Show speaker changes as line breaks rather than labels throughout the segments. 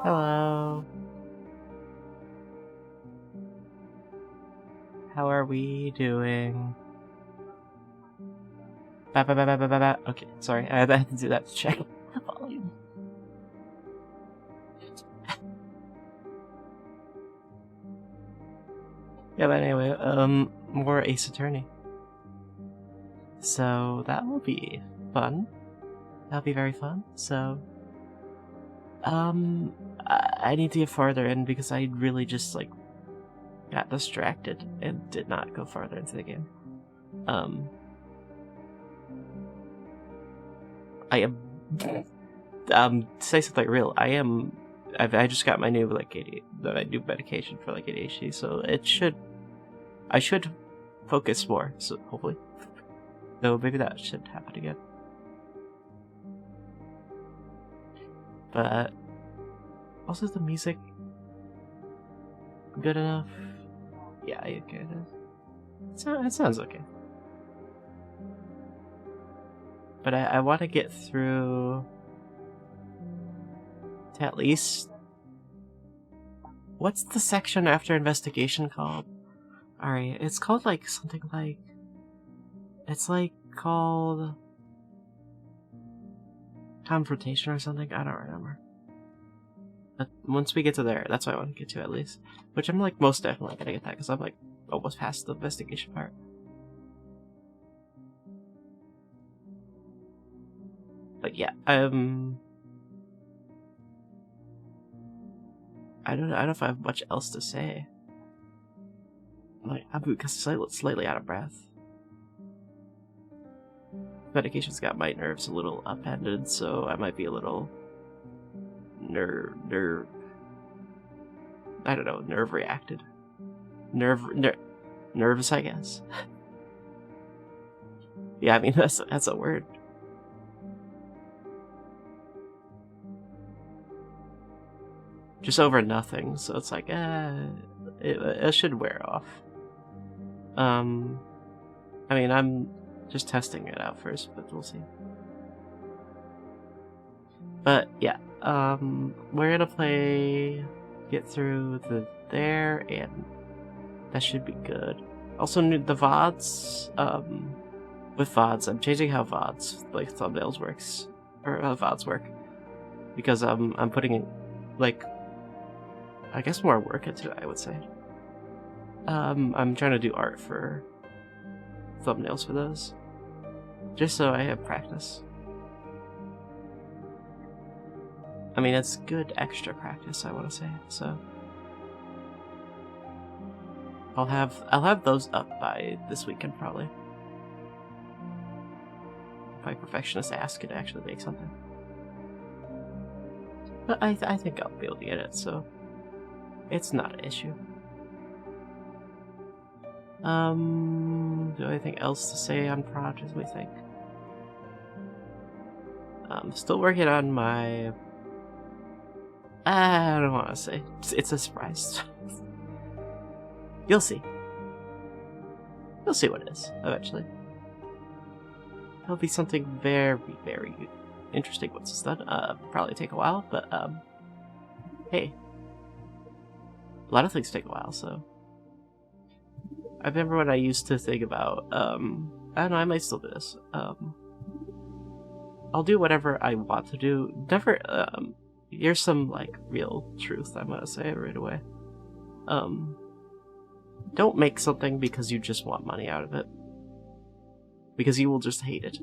Hello. How are we doing? Okay, sorry, I had to do that to check the volume. Yeah, but anyway, more Ace Attorney. So that will be fun. That'll be very fun. So, I need to get farther in because I really just like got distracted and did not go farther into the game. I am. To say something real, I just got my new my new medication for like ADHD, so I should focus more. So hopefully, though maybe that should happen again. But also, the music good enough? Yeah, okay, it is. It sounds okay. But I want to get through to at least... What's the section after investigation called? Alright, it's called like something like... It's like called... Confrontation or something? I don't remember. But once we get to there, that's what I want to get to at least. Which I'm like most definitely gonna get that because I'm like almost past the investigation part. But yeah, I don't know if I have much else to say. Like, I'm slightly out of breath. Medication's got my nerves a little upended, so I might be a little nerve reacted. Nervous, I guess. Yeah, I mean that's a word. Just over nothing, so it's like, it should wear off. I mean, I'm just testing it out first, but we'll see. But yeah, we're gonna get through there, and that should be good. Also, the VODs, with VODs, I'm changing how VODs, like thumbnails works, or VODs work, because I'm putting in, like, I guess more work into it, I would say. I'm trying to do art for thumbnails for those, just so I have practice. I mean, it's good extra practice, I want to say. So I'll have those up by this weekend probably. If my perfectionist ass could actually make something, but I think I'll be able to get it, so it's not an issue. Do I have anything else to say on projects? We think. I'm still working on my... I don't want to say. It's a surprise. You'll see. You'll see what it is, eventually. It'll be something very, very interesting once it's done. Probably take a while, but, hey. A lot of things take a while, so... I remember when I used to think about, I don't know, I might still do this. I'll do whatever I want to do. Never, here's some, like, real truth I'm gonna say right away. Don't make something because you just want money out of it. Because you will just hate it.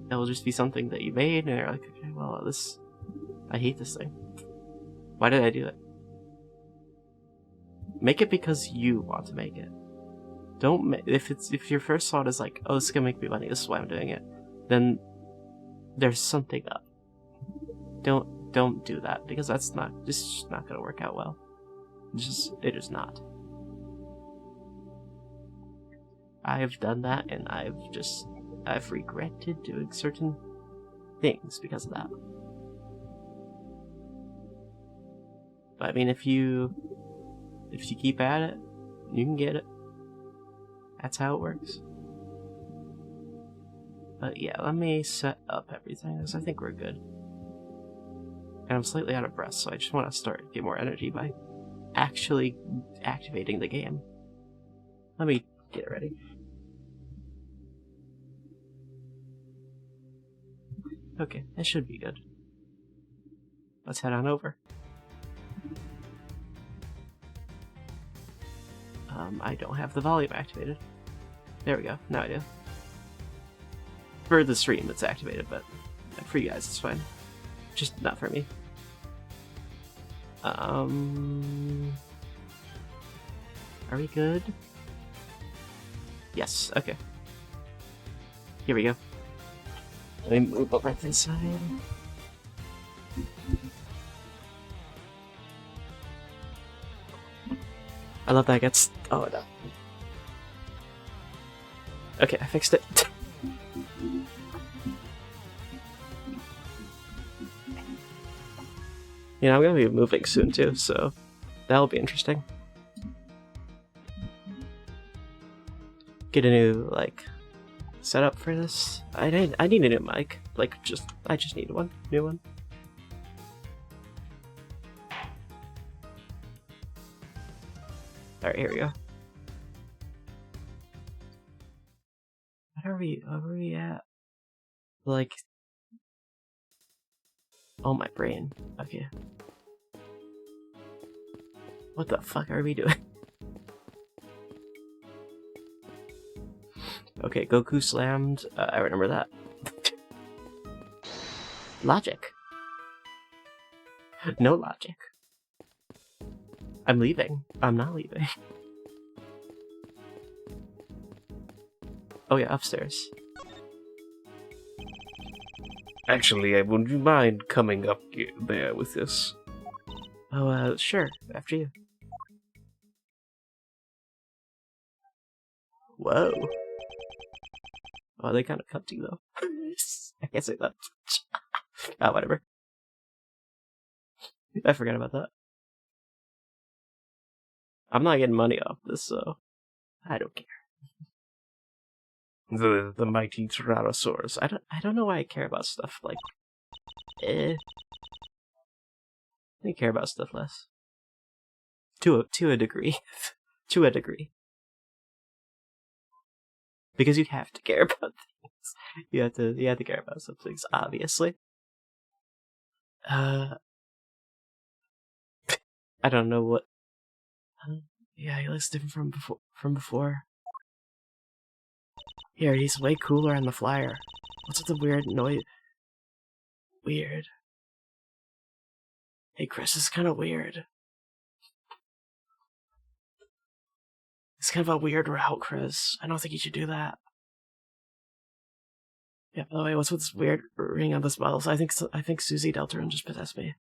It will just be something that you made, and you're like, okay, well, I hate this thing. Why did I do it? Make it because you want to make it. Don't if your first thought is like, oh, this is gonna make me money, this is why I'm doing it, then there's something up. Don't do that, because that's just not gonna work out well. It is not. I've done that, and I've regretted doing certain things because of that. But I mean, if you keep at it, you can get it. That's how it works. But yeah, let me set up everything, because I think we're good. And I'm slightly out of breath, so I just want to get more energy by actually activating the game. Let me get it ready. Okay, that should be good. Let's head on over. I don't have the volume activated. There we go, now I do. For the stream it's activated, but for you guys it's fine. Just not for me. Are we good? Yes, okay. Here we go. Let me move over to this side. I love that gets... Oh, no. Okay, I fixed it. You know, I'm gonna be moving soon too, so that'll be interesting. Get a new, like, setup for this. I need a new mic. Like, I just need one. New one. Alright, here we go. Where are we at? Like... Oh, my brain. Okay. What the fuck are we doing? Okay, Goku slammed. I remember that. Logic. No logic. I'm leaving. I'm not leaving. Oh yeah, upstairs. Actually, I wouldn't mind coming up there with this. Oh, sure. After you. Whoa. Oh, they kind of cunty, though. I can't say that. Ah, whatever. I forgot about that. I'm not getting money off this, so I don't care. The mighty Tyrannosaurus. I don't know why I care about stuff like I care about stuff less. To a degree. To a degree. Because you have to care about things. You have to care about some things, obviously. I don't know what. Yeah, he looks different from before. Here, he's way cooler on the flyer. What's with the weird noise? Weird. Hey, Chris, this is kind of weird. It's kind of a weird route, Chris. I don't think you should do that. Yeah, by the way, what's with this weird ring on this bottle? So I think Susie Deltarune just possessed me.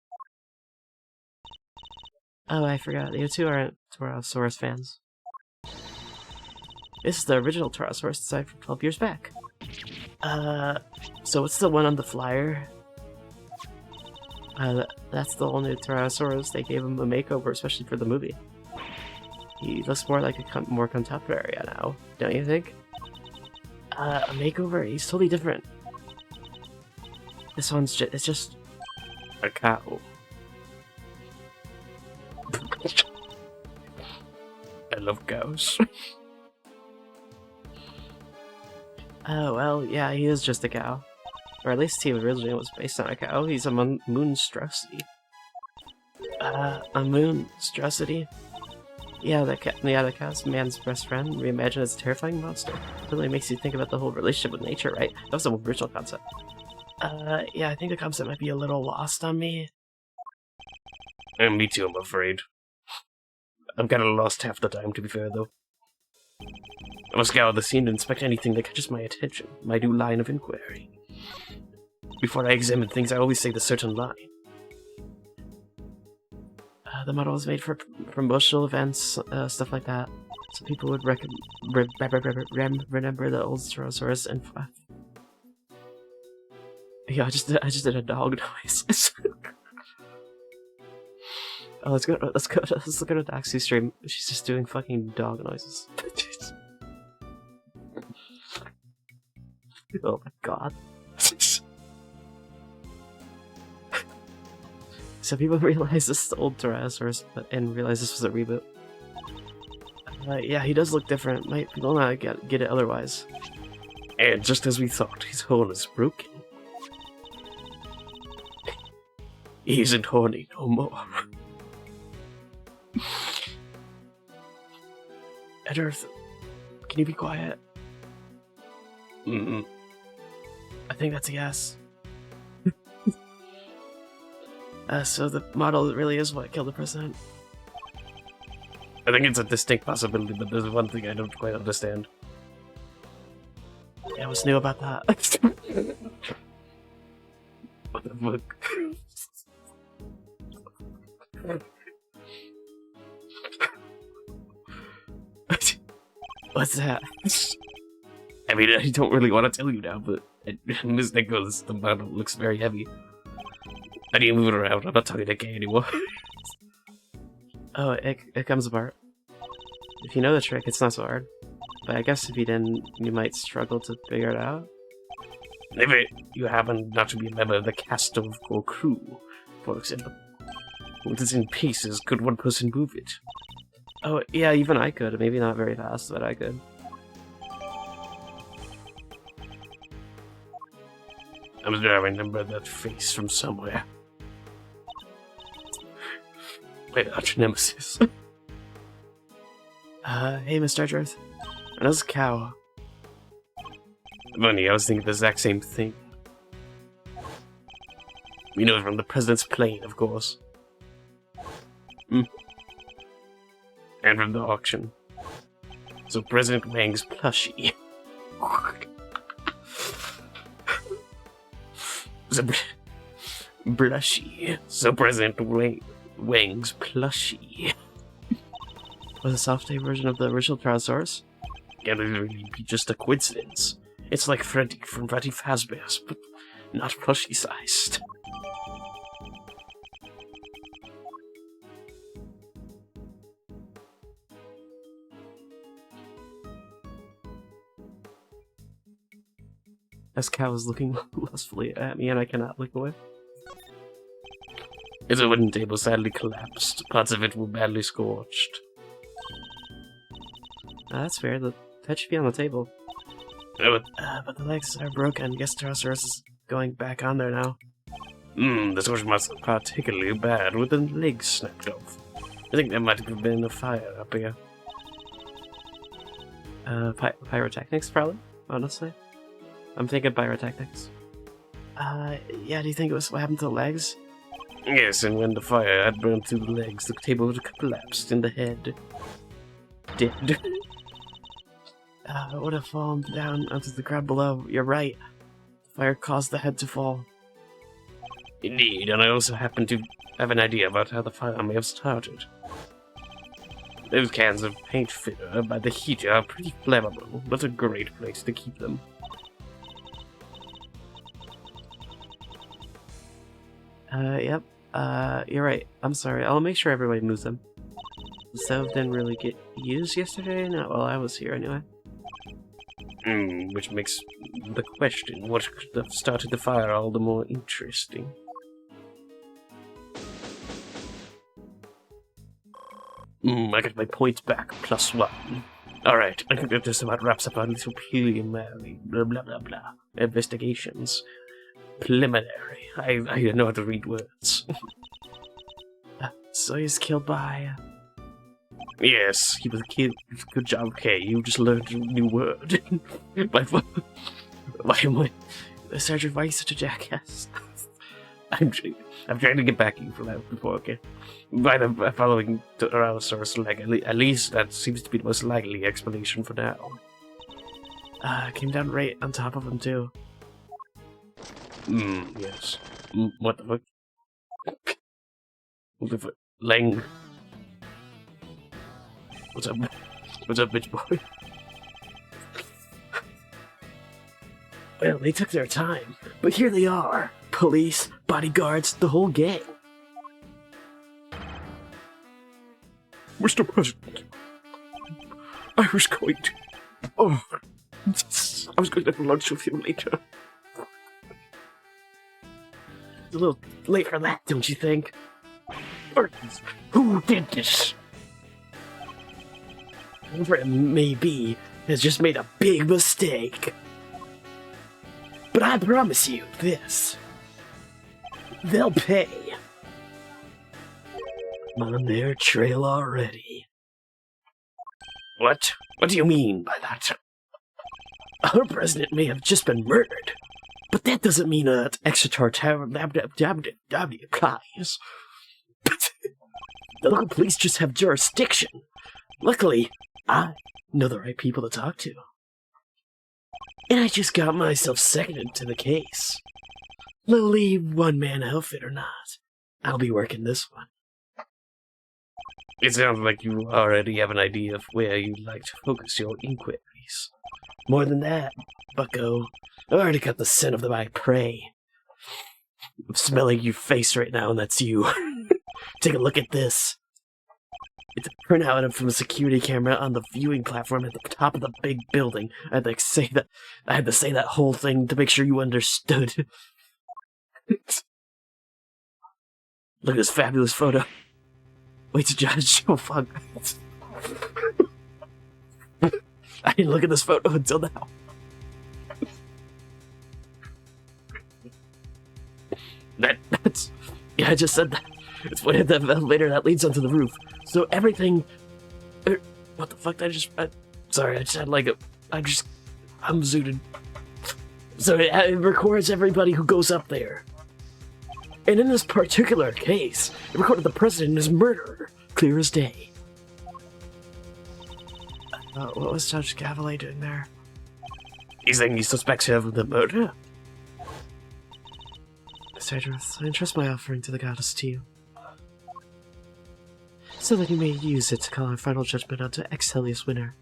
Oh, I forgot. You two aren't Tyrannosaurus fans. This is the original Tyrannosaurus design from 12 years back. So what's the one on the flyer? That's the only Tyrannosaurus. They gave him a makeover, especially for the movie. He looks more like a more contemporary now, don't you think? A makeover? He's totally different. This one's it's just a cow. I love cows. Oh, well, yeah, he is just a cow. Or at least he originally was based on a cow. He's a monstrosity. A monstrosity? Yeah, the cow's man's best friend. Reimagine as a terrifying monster. It really makes you think about the whole relationship with nature, right? That was the original concept. Yeah, I think the concept might be a little lost on me. And me too, I'm afraid. I'm kinda lost half the time, to be fair, though. I must scour the scene to inspect anything that catches my attention, my new line of inquiry. Before I examine things, I always say the certain line. The model was made for promotional events, stuff like that, so people would remember the old Tyrannosaurus and... Yeah, I just did a dog noise. Oh, let's go to Doxy's stream. She's just doing fucking dog noises. Oh my god. So people realize this is the old Tyrannosaurus, and realize this was a reboot. Yeah, he does look different. People not get it otherwise. And just as we thought, his horn is broken. He isn't horny no more. Edgeworth, can you be quiet? I think that's a yes. So the model really is what killed the president? I think it's a distinct possibility, but there's one thing I don't quite understand. Yeah, what's new about that? What the fuck? What's that? I mean, I don't really want to tell you now, but Miss Nichols, the model looks very heavy. How do you move it around? I'm not talking to Kay anymore. Oh, it comes apart. If you know the trick, it's not so hard. But I guess if you didn't, you might struggle to figure it out. If you happen not to be a member of the cast of or crew, for example. With it in pieces, could one person move it? Oh, yeah, even I could. Maybe not very fast, but I could. I'm sure I remember that face from somewhere. My arch nemesis. Hey, Mr. Edgeworth. I know it's a cow. Funny, I was thinking the exact same thing. You know, from the president's plane, of course. And from the auction. So President Wang's plushie. Blushy. So President Wang's plushie. Was a soft-day version of the original Tyrannosaurus? Can it really be just a coincidence? It's like Freddy from Freddy Fazbear's, but not plushie-sized. This cow is looking lustfully at me and I cannot look away. Its wooden table sadly collapsed. Parts of it were badly scorched. That's fair. The head should be on the table. But the legs are broken. Guess Tyrannosaurus is going back on there now. The torture must be particularly bad with the legs snapped off. I think there might have been a fire up here. Pyrotechnics, probably, honestly. I'm thinking pyrotechnics. Yeah, do you think it was what happened to the legs? Yes, and when the fire had burned through the legs, the table would have collapsed in the head. Dead. It would have fallen down onto the ground below. You're right. The fire caused the head to fall. Indeed, and I also happen to have an idea about how the fire may have started. Those cans of paint filler by the heater are pretty flammable, but a great place to keep them. Yep. You're right. I'm sorry. I'll make sure everybody moves them. The stove didn't really get used yesterday, not while I was here anyway. Which makes the question, what could have started the fire, all the more interesting. I got my points back, +1. Alright, I think that just about wraps up our little preliminary blah blah blah blah investigations. Preliminary. I don't know how to read words. So he's killed by... Yes, he was killed. Good job, okay, you just learned a new word. Why am I... Sergeant, why are you such a jackass? I'm trying to get back at you for that before, okay? By the following Tyrannosaurus leg, at least that seems to be the most likely explanation for now. Came down right on top of him, too. Yes. What the fuck? What the fuck? Lang. What's up? What's up, bitch boy? Well, they took their time, but here they are. Police, bodyguards, the whole gang. Mr. President, I was going to... Oh, I was going to have lunch with you later. It's a little late for that, don't you think?
Who did this? Whoever it may be has just made a big mistake. But I promise you this. They'll pay. I'm on their trail already. What? What do you mean by that? Our president may have just been murdered, but that doesn't mean that Exeter applies. The local police just have jurisdiction. Luckily, I know the right people to talk to. And I just got myself seconded to the case. Lowly one-man outfit or not, I'll be working this one. It sounds like you already have an idea of where you'd like to focus your inquiries. More than that, bucko, I've already got the scent of my prey. I'm smelling your face right now, and that's you. Take a look at this. It's a printout from a security camera on the viewing platform at the top of the big building. I had to say that whole thing to make sure you understood. Look at this fabulous photo. Wait to judge. Oh fuck. I didn't look at this photo until now. That's... Yeah, I just said that. It's pointed at the elevator that leads onto the roof. So everything... what the fuck did I just... sorry, I just had like a... I'm zooted. So it records everybody who goes up there. And in this particular case, it recorded the president and his murderer. Clear as day.
What was Judge Gavale doing there?
He's saying he suspects him of the murder.
Mr. Edgeworth, I entrust my offering to the goddess to you, so that you may use it to call our final judgment onto Exhelius winner.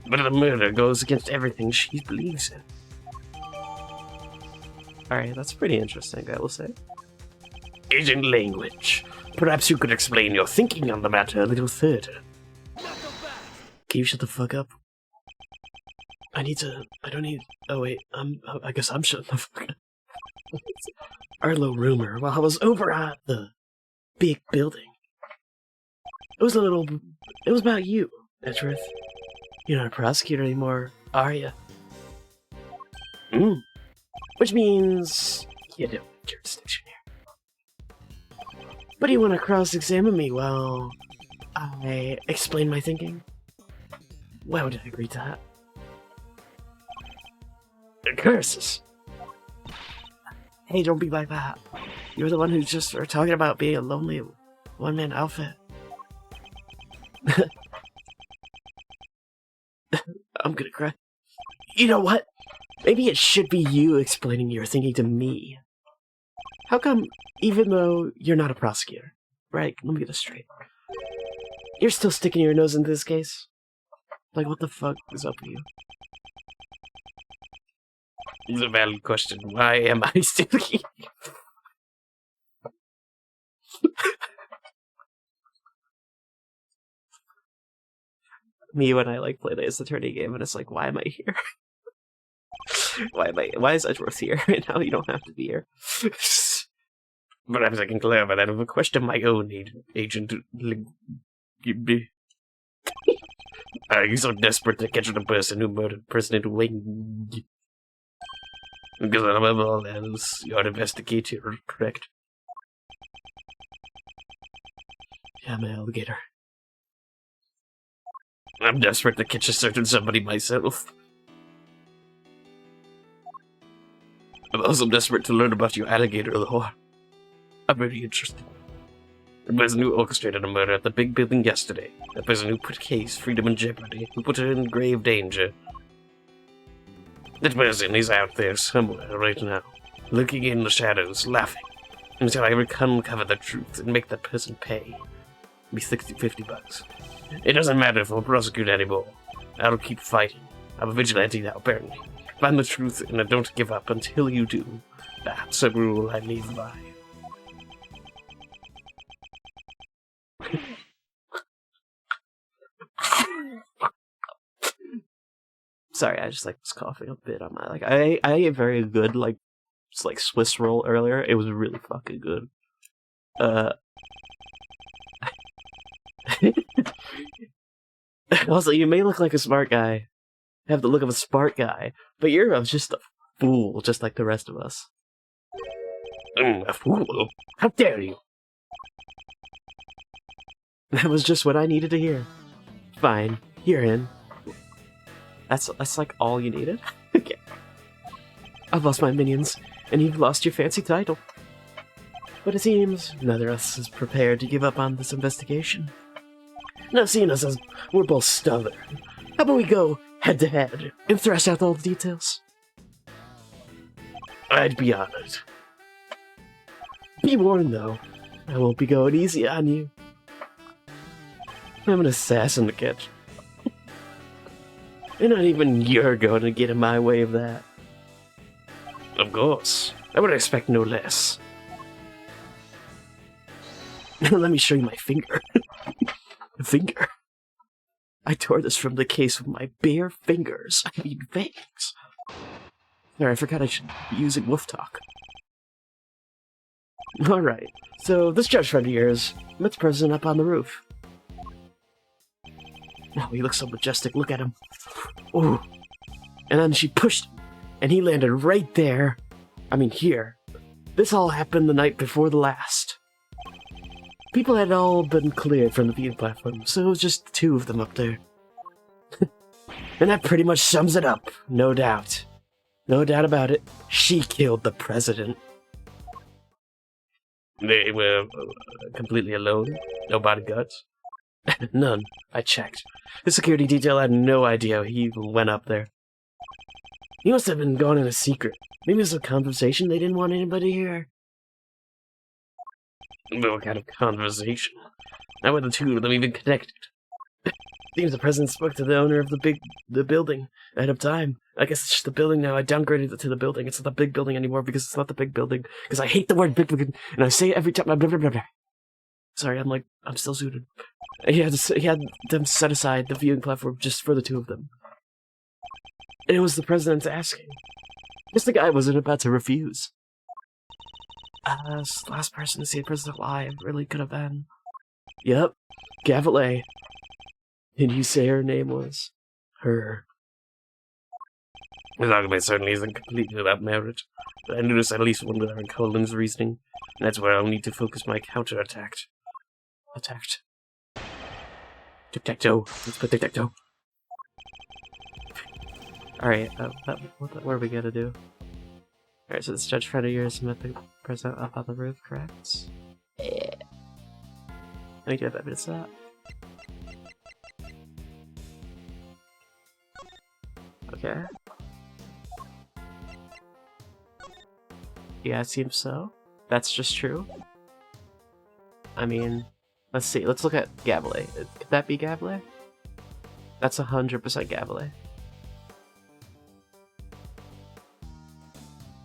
But the murder goes against everything she believes in.
Alright, that's pretty interesting, I will say.
Agent language. Perhaps you could explain your thinking on the matter a little further. Can you shut the fuck up? I don't need... Oh wait, I guess I'm shutting the fuck up. Arlo rumor, while I was over at the big building. It was about you, Edgeworth. You're not a prosecutor anymore, are you? Which means you don't have jurisdiction here. But do you want to cross-examine me while I explain my thinking? Why would I agree to that? Curses! Hey, don't be like that. You're the one who just started talking about being a lonely one-man outfit. I'm gonna cry. You know what? Maybe it should be you explaining your thinking to me. How come, even though you're not a prosecutor, right? Let me get this straight. You're still sticking your nose into this case? Like, what the fuck is up with you? It's a valid question. Why am I still here?
Me when I play the Ace Attorney game and it's like, why am I here? Why is Edgeworth here right now? You don't have to be here.
Perhaps I can clarify that with a question of my own, Agent. Are you so desperate to catch the person who murdered President Wing? Because above all else, you're an investigator, correct?
Yeah, I'm an alligator.
I'm desperate to catch a certain somebody myself. I'm also desperate to learn about your alligator lore. I'm very interested. The person who orchestrated a murder at the big building yesterday. The person who put Case freedom in jeopardy. Who put her in grave danger. That person is out there somewhere right now. Looking in the shadows, laughing. Until I uncover the truth and make that person pay. Be $50. It doesn't matter if I'm a prosecutor anymore. I'll keep fighting. I'm a vigilante now, apparently. Find the truth and I don't give up until you do. That's a rule I live by.
Sorry, I just was coughing a bit on my I ate very good Swiss roll earlier. It was really fucking good. Also, you may look like a smart guy, have the look of a smart guy, but you're just a fool, just like the rest of us.
A fool? How dare you?
That was just what I needed to hear. Fine, you're in. That's like all you needed? Okay. I've lost my minions, and you've lost your fancy title. But it seems neither of us is prepared to give up on this investigation. Now, seeing us as we're both stubborn, how about we go head-to-head and thrash out all the details?
I'd be honored.
Be warned, though, I won't be going easy on you. I'm an assassin to catch. And not even you're going to get in my way of that.
Of course. I would expect no less.
Let me show you my finger. Finger? I tore this from the case with my bare fingers. I mean fangs. There, I forgot I should be using wolf talk. Alright, so this judge friend of yours met the president up on the roof. Oh, he looks so majestic, look at him. Ooh. And then she pushed him, and he landed right there. I mean, here. This all happened the night before the last. People had all been cleared from the viewing platform, so it was just the two of them up there. And that pretty much sums it up, no doubt. No doubt about it, she killed the president.
They were completely alone? No bodyguards?
None. I checked. The security detail had no idea he even went up there. He must have been gone in a secret. Maybe it was a conversation they didn't want anybody to hear.
What kind of conversation? How were the two of them even connected?
Seems the president spoke to the owner of the building ahead of time. I guess it's just the building now. I downgraded it to the building. It's not the big building anymore because it's not the big building. Because I hate the word big building, and I say it every time. Blah, blah, blah, blah. Sorry, I'm still suited. He had them set aside the viewing platform just for the two of them. And it was the president's asking. Guess the guy wasn't about to refuse. This last person to see the president alive really could have been. Yep, Gambit. Did you say her name was? Her.
His argument certainly isn't completely without merit, but I notice at least one with Colin's reasoning, and that's where I'll need to focus my counterattack.
Attacked.
Tic-tac-toe. Let's play tic-tac-toe.
Alright, what are we gonna do? Alright, so this judge friend of yours met the president up on the roof, correct? Yeah. Let me do evidence of that. Okay. Yeah, it seems so. That's just true. I mean, let's see. Let's look at Gambit. Could that be Gambit? That's 100% Gambit.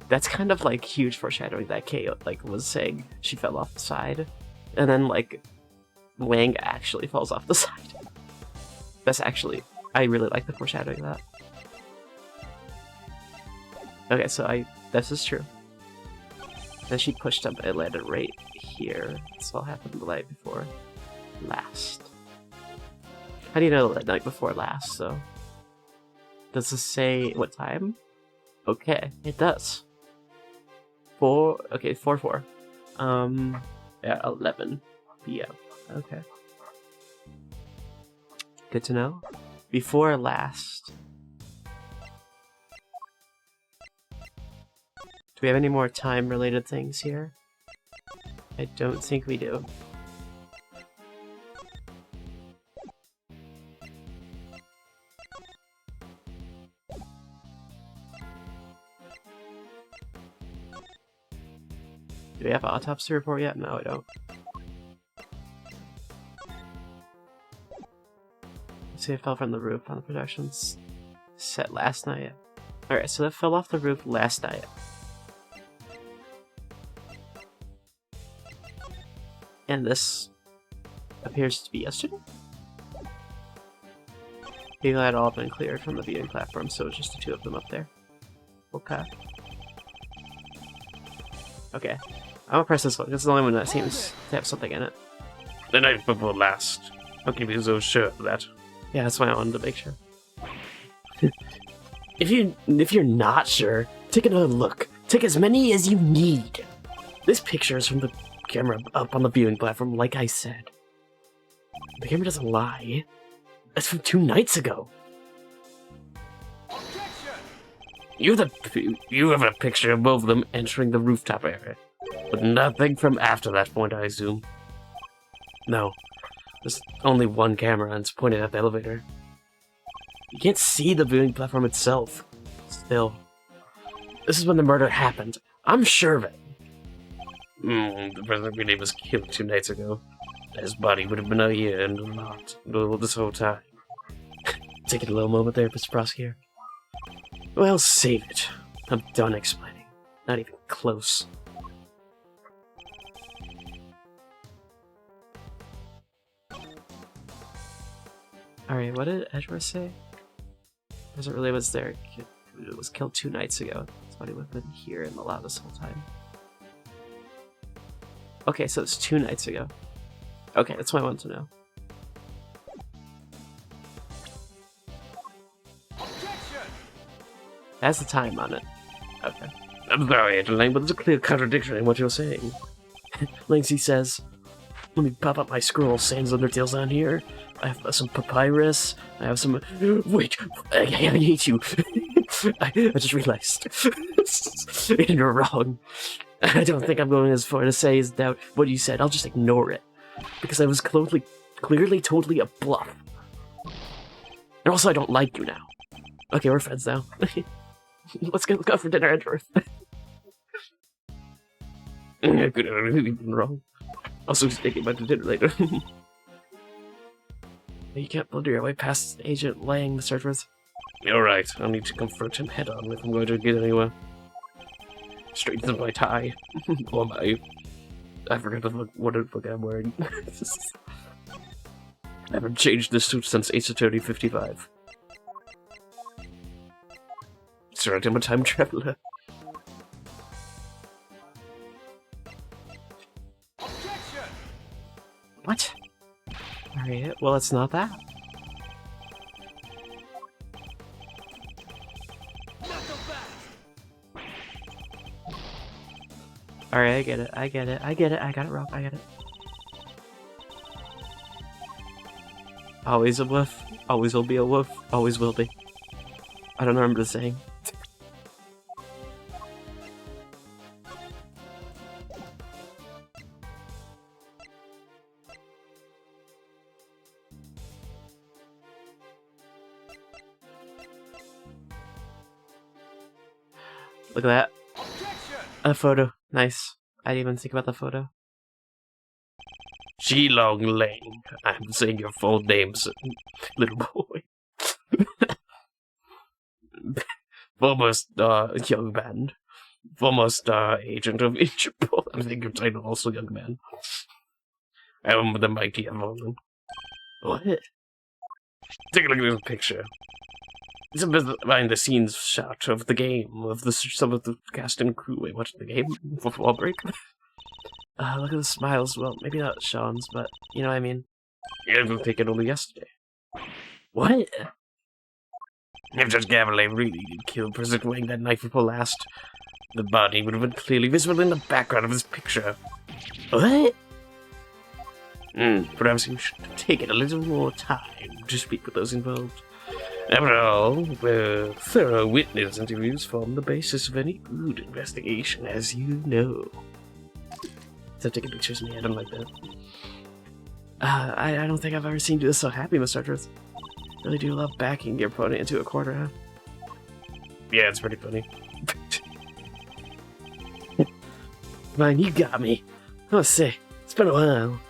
That's kind of like huge foreshadowing that Kay was saying she fell off the side, and then Wang actually falls off the side. That's actually, I really like the foreshadowing of that. Okay, so this is true. Then she pushed up and landed right here. This all happened the night before last. How do you know the night before last, so? Does this say what time? Okay, it does. 4/4. Yeah, 11 p.m. Okay. Good to know. Before last. Do we have any more time-related things here? I don't think we do. Do we have an autopsy report yet? No, I don't. Let's see, it fell from the roof on the productions set last night. Alright, so that fell off the roof last night. And this appears to be yesterday? People had all been cleared from the viewing platform, so it's just the two of them up there. Okay. Okay. I'm gonna press this one. It's the only one that seems to have something in it.
The night before last. How can you be so sure of that?
Yeah, that's why I wanted to make sure. If you're not sure, take another look. Take as many as you need. This picture is from the camera up on the viewing platform, like I said. The camera doesn't lie. That's from 2 nights ago.
You have a picture of both of them entering the rooftop area. But nothing from after that point, I assume.
No. There's only one camera and it's pointed at the elevator. You can't see the viewing platform itself. Still. This is when the murder happened. I'm sure of it.
The person we was killed 2 nights ago. His body would have been out here and not this whole time.
Take it a little moment there, Mr. Prosecutor. Well, save it. I'm done explaining. Not even close. Alright, what did Edgeworth say? Because it really was there. It was killed 2 nights ago. His body would have been here in the lab this whole time. Okay, so it's 2 nights ago. Okay, that's what I wanted to know. That's the time on it. Okay.
I'm sorry, Agent Lang, but there's a clear contradiction in what you're saying.
Langsy says, let me pop up my scroll. Sans Undertale's on here. I have some papyrus. I have some... Wait, I hate you. I just realized. You're wrong. I don't think I'm going as far to say is that what you said. I'll just ignore it. Because I was clearly totally a bluff. And also, I don't like you now. Okay, we're friends now. Let's go for dinner, Edgeworth.
I could have really been wrong. Also, thinking about the dinner later.
You can't blunder your way past Agent Lang, Mr. Edgeworth.
You're right. I'll need to confront him head on if I'm going to get anywhere. Straighten my tie. Or I forgot what the fuck I'm wearing. I haven't changed this suit since Ace Attorney 55. That's right, I'm a time traveler.
What? Alright, well, it's not that. Alright, I get it, I got it wrong, I get it. Always a wolf, always will be a wolf, always will be. I don't remember the saying. Look at that. A photo. Nice. I didn't even think about the photo.
Long Lang. I'm saying your full name, little boy. Former young man. Former star agent of Interpol. I think your title also young man. I remember the mighty Evelyn.
What?
Take a look at this picture. It's a behind-the-scenes shot of the game, of some of the cast and crew. Wait, watching the game? Football break?
Look at the smiles. Well, maybe not Sean's, but you know what I mean.
Yeah, it was taken only yesterday.
What?
If Judge Gambit really did kill President Wang that night before last, the body would have been clearly visible in the background of his picture.
What?
Perhaps you should have taken a little more time to speak with those involved. After all, thorough witness interviews form the basis of any good investigation, as you know.
Except taking pictures of me, I don't like that. I don't think I've ever seen you this so happy, Mr. Edgeworth. Really do love backing your opponent into a corner, huh?
Yeah, it's pretty funny.
Man, you got me. I must say, it's been a while.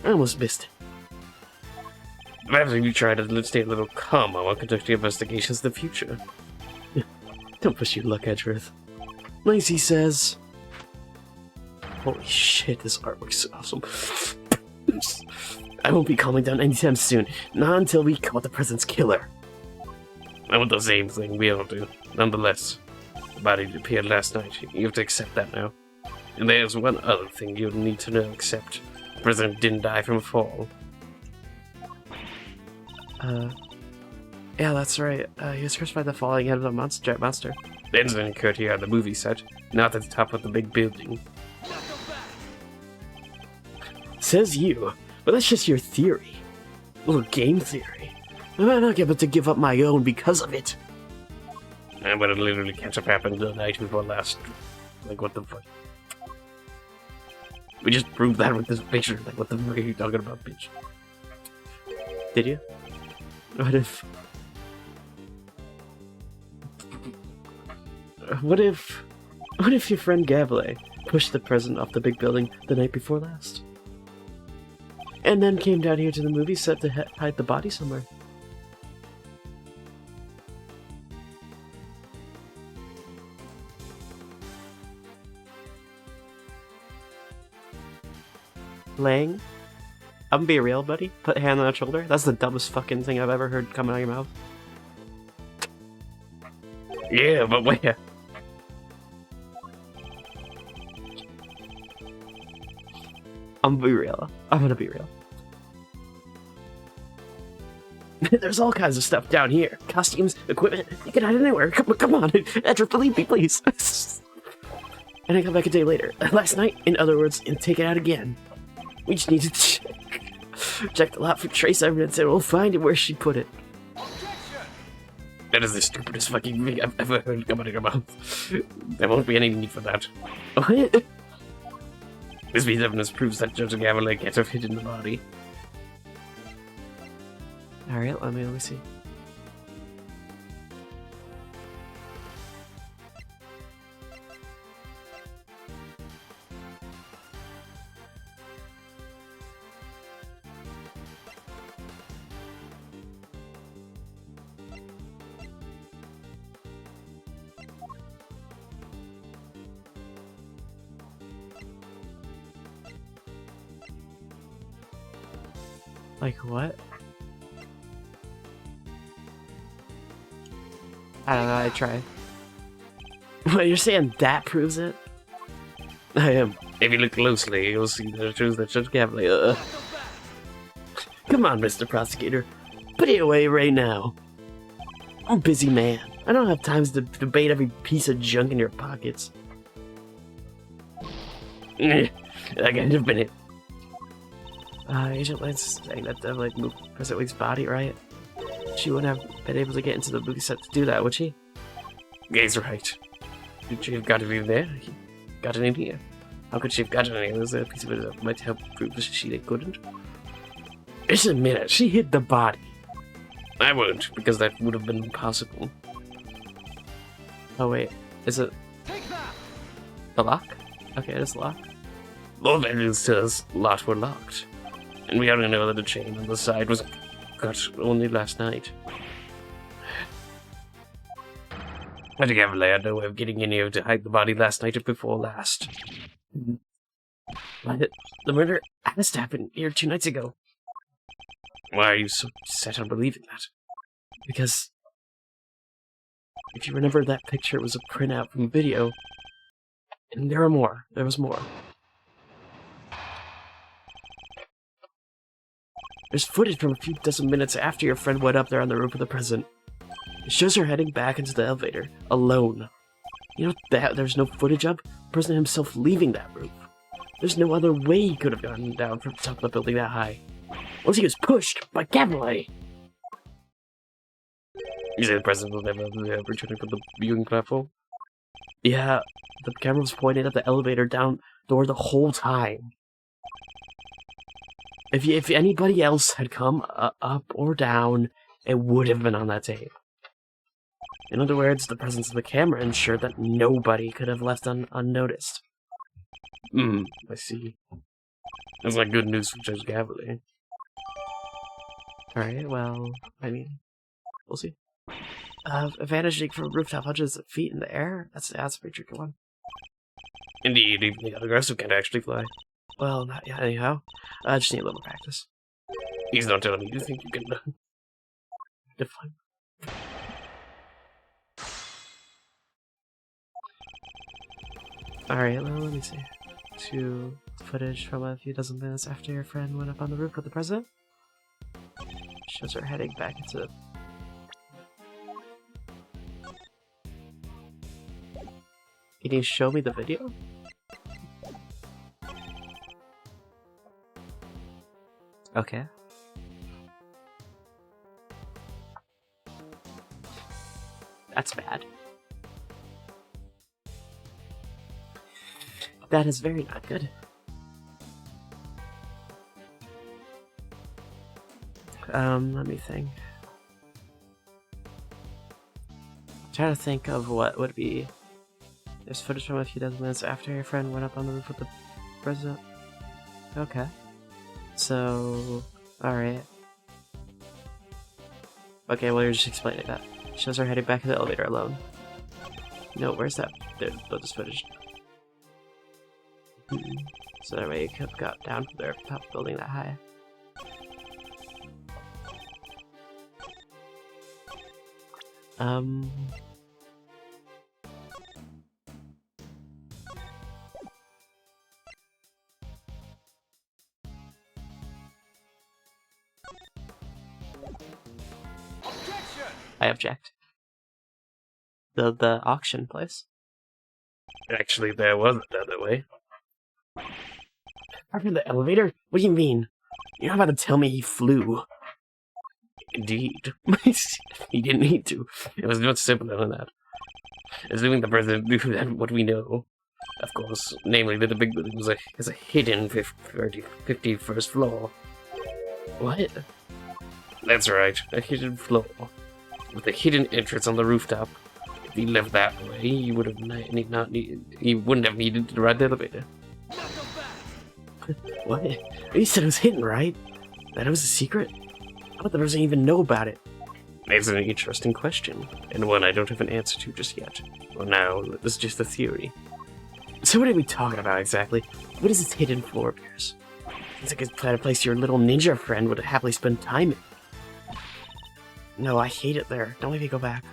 I almost missed it.
Perhaps if you try to stay a little calmer while conducting investigations in the future.
Don't push your luck, Edgeworth. Lacey says... Holy shit, this artwork's awesome. I won't be calming down anytime soon. Not until we caught the president's killer.
I want the same thing we all do. Nonetheless, the body appeared last night. You have to accept that now. And there's one other thing you'll need to know, except the president didn't die from a fall.
Yeah, that's right. He was cursed by the falling head of a giant monster.
The incident occurred here on the movie set, not at the top of the big building.
Says you, but that's just your theory. A little game theory. I might not get to give up my own because of it.
And when it literally catch up happened the night before last. Like, what the fuck? We just proved that with this picture. Like, what the fuck are you talking about, bitch?
Did you? What if... What if your friend Gambit pushed the president off the big building the night before last? And then came down here to the movie set to hide the body somewhere? Lang? I'm gonna be real, buddy. Put a hand on the shoulder. That's the dumbest fucking thing I've ever heard coming out of your mouth.
Yeah, but where?
I'm gonna be real. I'm gonna be real. There's all kinds of stuff down here. Costumes, equipment. You can hide anywhere. Come on. Edward, believe me, please. And I come back a day later. Last night, in other words, and take it out again. We just need to check the lot for trace evidence and we'll find it where she put it.
That is the stupidest fucking thing I've ever heard come out of your mouth. There won't be any need for that.
What?
This piece of evidence proves that Judge Gambit can't have hidden the body.
Alright, let me see. Like what? I don't know, I try. What, you're saying that proves it?
I am. If you look closely, you'll see that it shows that Judge Gambit.
Come on, Mr. Prosecutor. Put it away right now. I'm a busy man. I don't have time to debate every piece of junk in your pockets.
I can't have been it.
Agent Lance is saying that Devil moved President Week's body, right? She wouldn't have been able to get into the movie set to do that, would she?
He's right. Could she have gotten in there? Gotten in here? How could she have gotten in here? Was there a piece of it that might help prove that she couldn't?
Just a minute, she hid the body.
I won't, because that would have been impossible.
Oh wait, is it the lock? Okay, it is the lock.
All that is says lot were locked. And we already know that the chain on the side was cut only last night. Judge Gambit had no way of getting in here to hide the body last night or before last.
But the murder has to happen here 2 nights ago.
Why are you so set on believing that?
Because if you remember that picture, it was a printout from a video. And there were more. There was more. There's footage from a few dozen minutes after your friend went up there on the roof of the president. It shows her heading back into the elevator, alone. You know that there's no footage of? The president himself leaving that roof. There's no other way he could have gotten down from the top of the building that high. Once he was pushed by Gambit.
You say the president was never returning from the viewing platform?
Yeah, the camera was pointed at the elevator down door the whole time. If anybody else had come up or down, it would have been on that tape. In other words, the presence of the camera ensured that nobody could have left unnoticed.
I see. That's not good news for Judge Gambit.
Alright, well, I mean, we'll see. Vanishing from a rooftop hundreds of feet in the air? That's a pretty tricky one.
Indeed, even the aggressive can't actually fly.
Well, not yet, anyhow. I just need a little practice.
He's not telling me you think you can
Define. Alright, well, let me see. to footage from a few dozen minutes after your friend went up on the roof with the president. Shows her heading back into... Can you show me the video? Okay. That's bad. That is very not good. Let me think. I'm trying to think of what would be... There's footage from a few dozen minutes after your friend went up on the roof with the president. Okay. So... Alright. Okay, well, you're just explaining that. Shows her heading back in the elevator alone. No, where's that? There, this footage. So that way you could have got down from their top building that high. I object. The auction place.
Actually, there was another way.
After the elevator? What do you mean? You're not about to tell me he flew.
Indeed. He didn't need to. It was much simpler than that. Assuming the president knew that what we know. Of course, namely that the big building has a hidden 51st floor.
What?
That's right, a hidden floor. With a hidden entrance on the rooftop. If he left that way, he would have he wouldn't have needed to ride the elevator.
What? You said it was hidden, right? That it was a secret? How about the person even know about it?
That's an interesting question, and one I don't have an answer to just yet. Well, now, this is just a theory.
So what are we talking about exactly? What is this hidden floor of yours? It's like a place your little ninja friend would happily spend time in. No, I hate it there. Don't let me go back.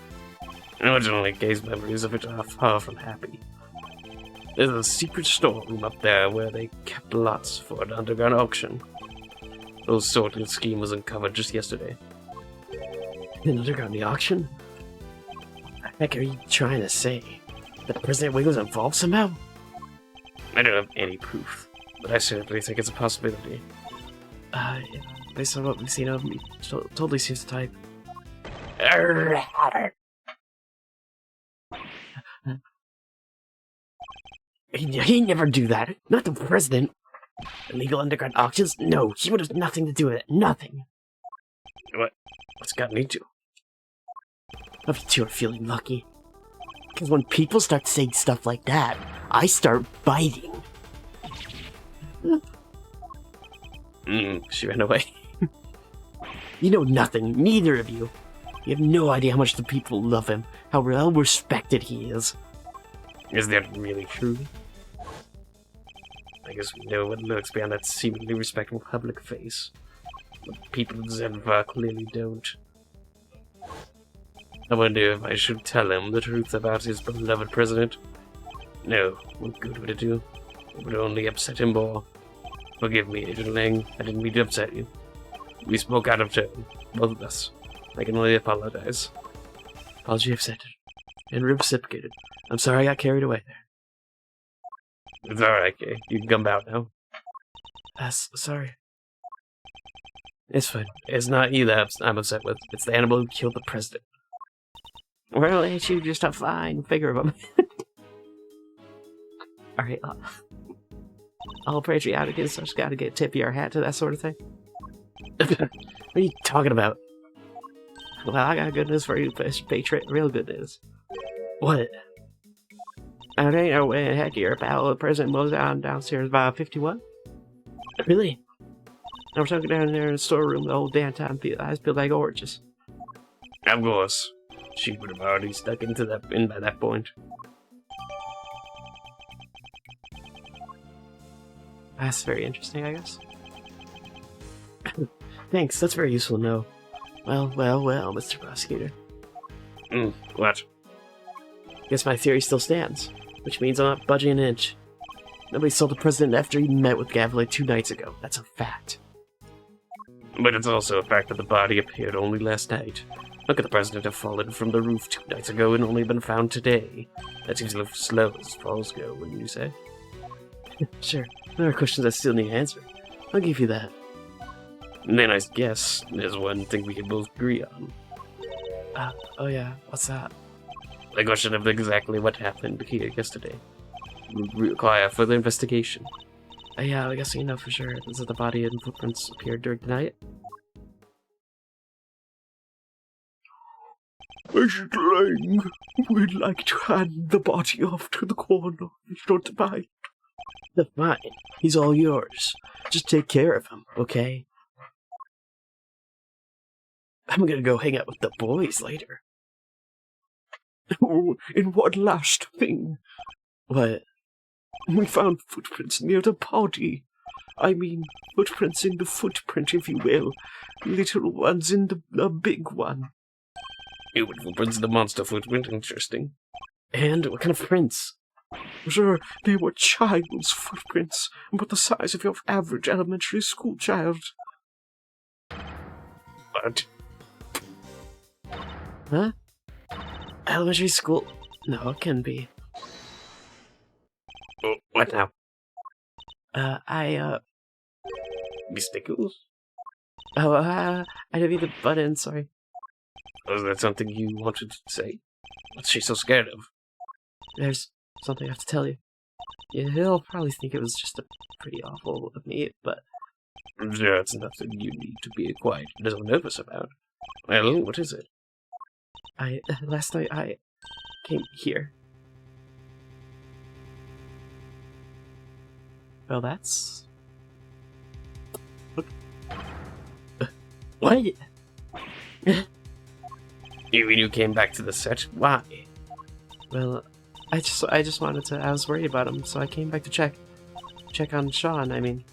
Originally, Gay's memories of it are far from happy. There's a secret storeroom up there where they kept lots for an underground auction. Those sorting scheme was uncovered just yesterday.
An underground auction? What the heck are you trying to say? That President Wing was involved somehow?
I don't have any proof, but I certainly think it's a possibility.
Yeah. Based on what we've seen of him, he totally seems the type. He'd never do that. Not the president. Illegal underground auctions? No, he would have nothing to do with it. Nothing.
What's gotten into?
If you two are feeling lucky. Because when people start saying stuff like that, I start biting.
She ran away.
You know nothing, neither of you. You have no idea how much the people love him, how well respected he is.
Is that really true? I guess we know what lurks behind that seemingly respectable public face. But people in Zenvar clearly don't. I wonder if I should tell him the truth about his beloved president. No, what good would it do? It would only upset him more. Forgive me, Agent Lang, I didn't mean to upset you. We spoke out of turn, both of us. I can only apologize.
Apology accepted. And reciprocated. I'm sorry I got carried away there.
It's alright, Kay. You can come out now.
Sorry.
It's fine. It's not you that I'm upset with. It's the animal who killed the president.
Well, ain't you just a fine figure of him? Alright, all patriotic and such gotta get tip your hat to that sort of thing. What are you talking about? Well, I got good news for you, Patriot. Real good news. What? I ain't no way in heck your pal, the president mows on downstairs by 51. Really? I was talking down there in the storeroom the whole damn time. I feel like oranges.
Of course. She would have already stuck in by that point.
That's very interesting, I guess. Thanks, that's very useful to know. Well, Mr. Prosecutor.
What?
Guess my theory still stands, which means I'm not budging an inch. Nobody saw the president after he met with Gambit 2 nights ago. That's a fact.
But it's also a fact that the body appeared only last night. Look at the president have fallen from the roof 2 nights ago and only been found today. That seems a little slow as falls go, wouldn't you say?
Sure. There are questions I still need answered. I'll give you that.
And then I guess there's one thing we can both agree on.
Oh yeah, what's that?
The question of exactly what happened here yesterday. We require further investigation.
Yeah, I guess you know for sure. Is it the body and footprints appeared during the night?
Mr. Lang, we'd like to hand the body off to the coroner. Don't mind.
Fine. He's all yours. Just take care of him, okay? I'm gonna go hang out with the boys later.
Oh, and one last thing.
What?
We found footprints near the body. I mean, footprints in the footprint, if you will. Little ones in the big one.
Human footprints, the monster footprint, interesting.
And what kind of prints?
Sir, they were child's footprints, about the size of your average elementary school child.
What?
Huh? Elementary school? No, it can be.
Oh, what now? Miss Nichols?
I didn't mean to butt in, sorry.
Was that something you wanted to say? What's she so scared of?
There's something I have to tell you. Yeah, he'll probably think it was just a pretty awful of me, but...
Sure, it's nothing you need to be quite so nervous about. Well, what is it?
Last night I came here. Well, that's... What?
You mean you came back to the set? Why?
Well, I just wanted to... I was worried about him, so I came back to check on Sean, I mean.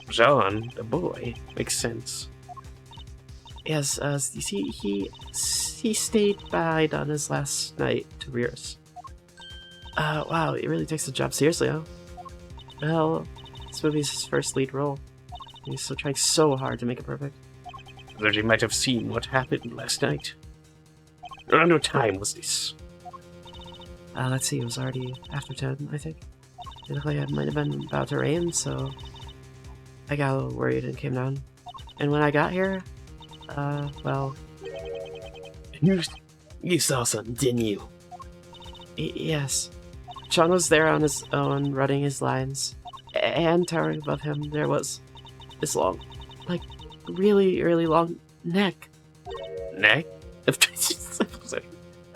Sean, the boy. Makes sense.
Yes, you see, he stayed behind on his last night to rehearse. Wow, he really takes the job seriously, huh? Well, this movie's his first lead role. He's still trying so hard to make it perfect.
That you might have seen what happened last night. Around what time was this?
Let's see, it was already after 10, I think. It looked like it might have been about to rain, so I got a little worried and came down. And when I got here, well...
You saw something, didn't you?
Yes. Sean was there on his own, running his lines. And towering above him, there was this long, like, really, really long neck.
Neck?
I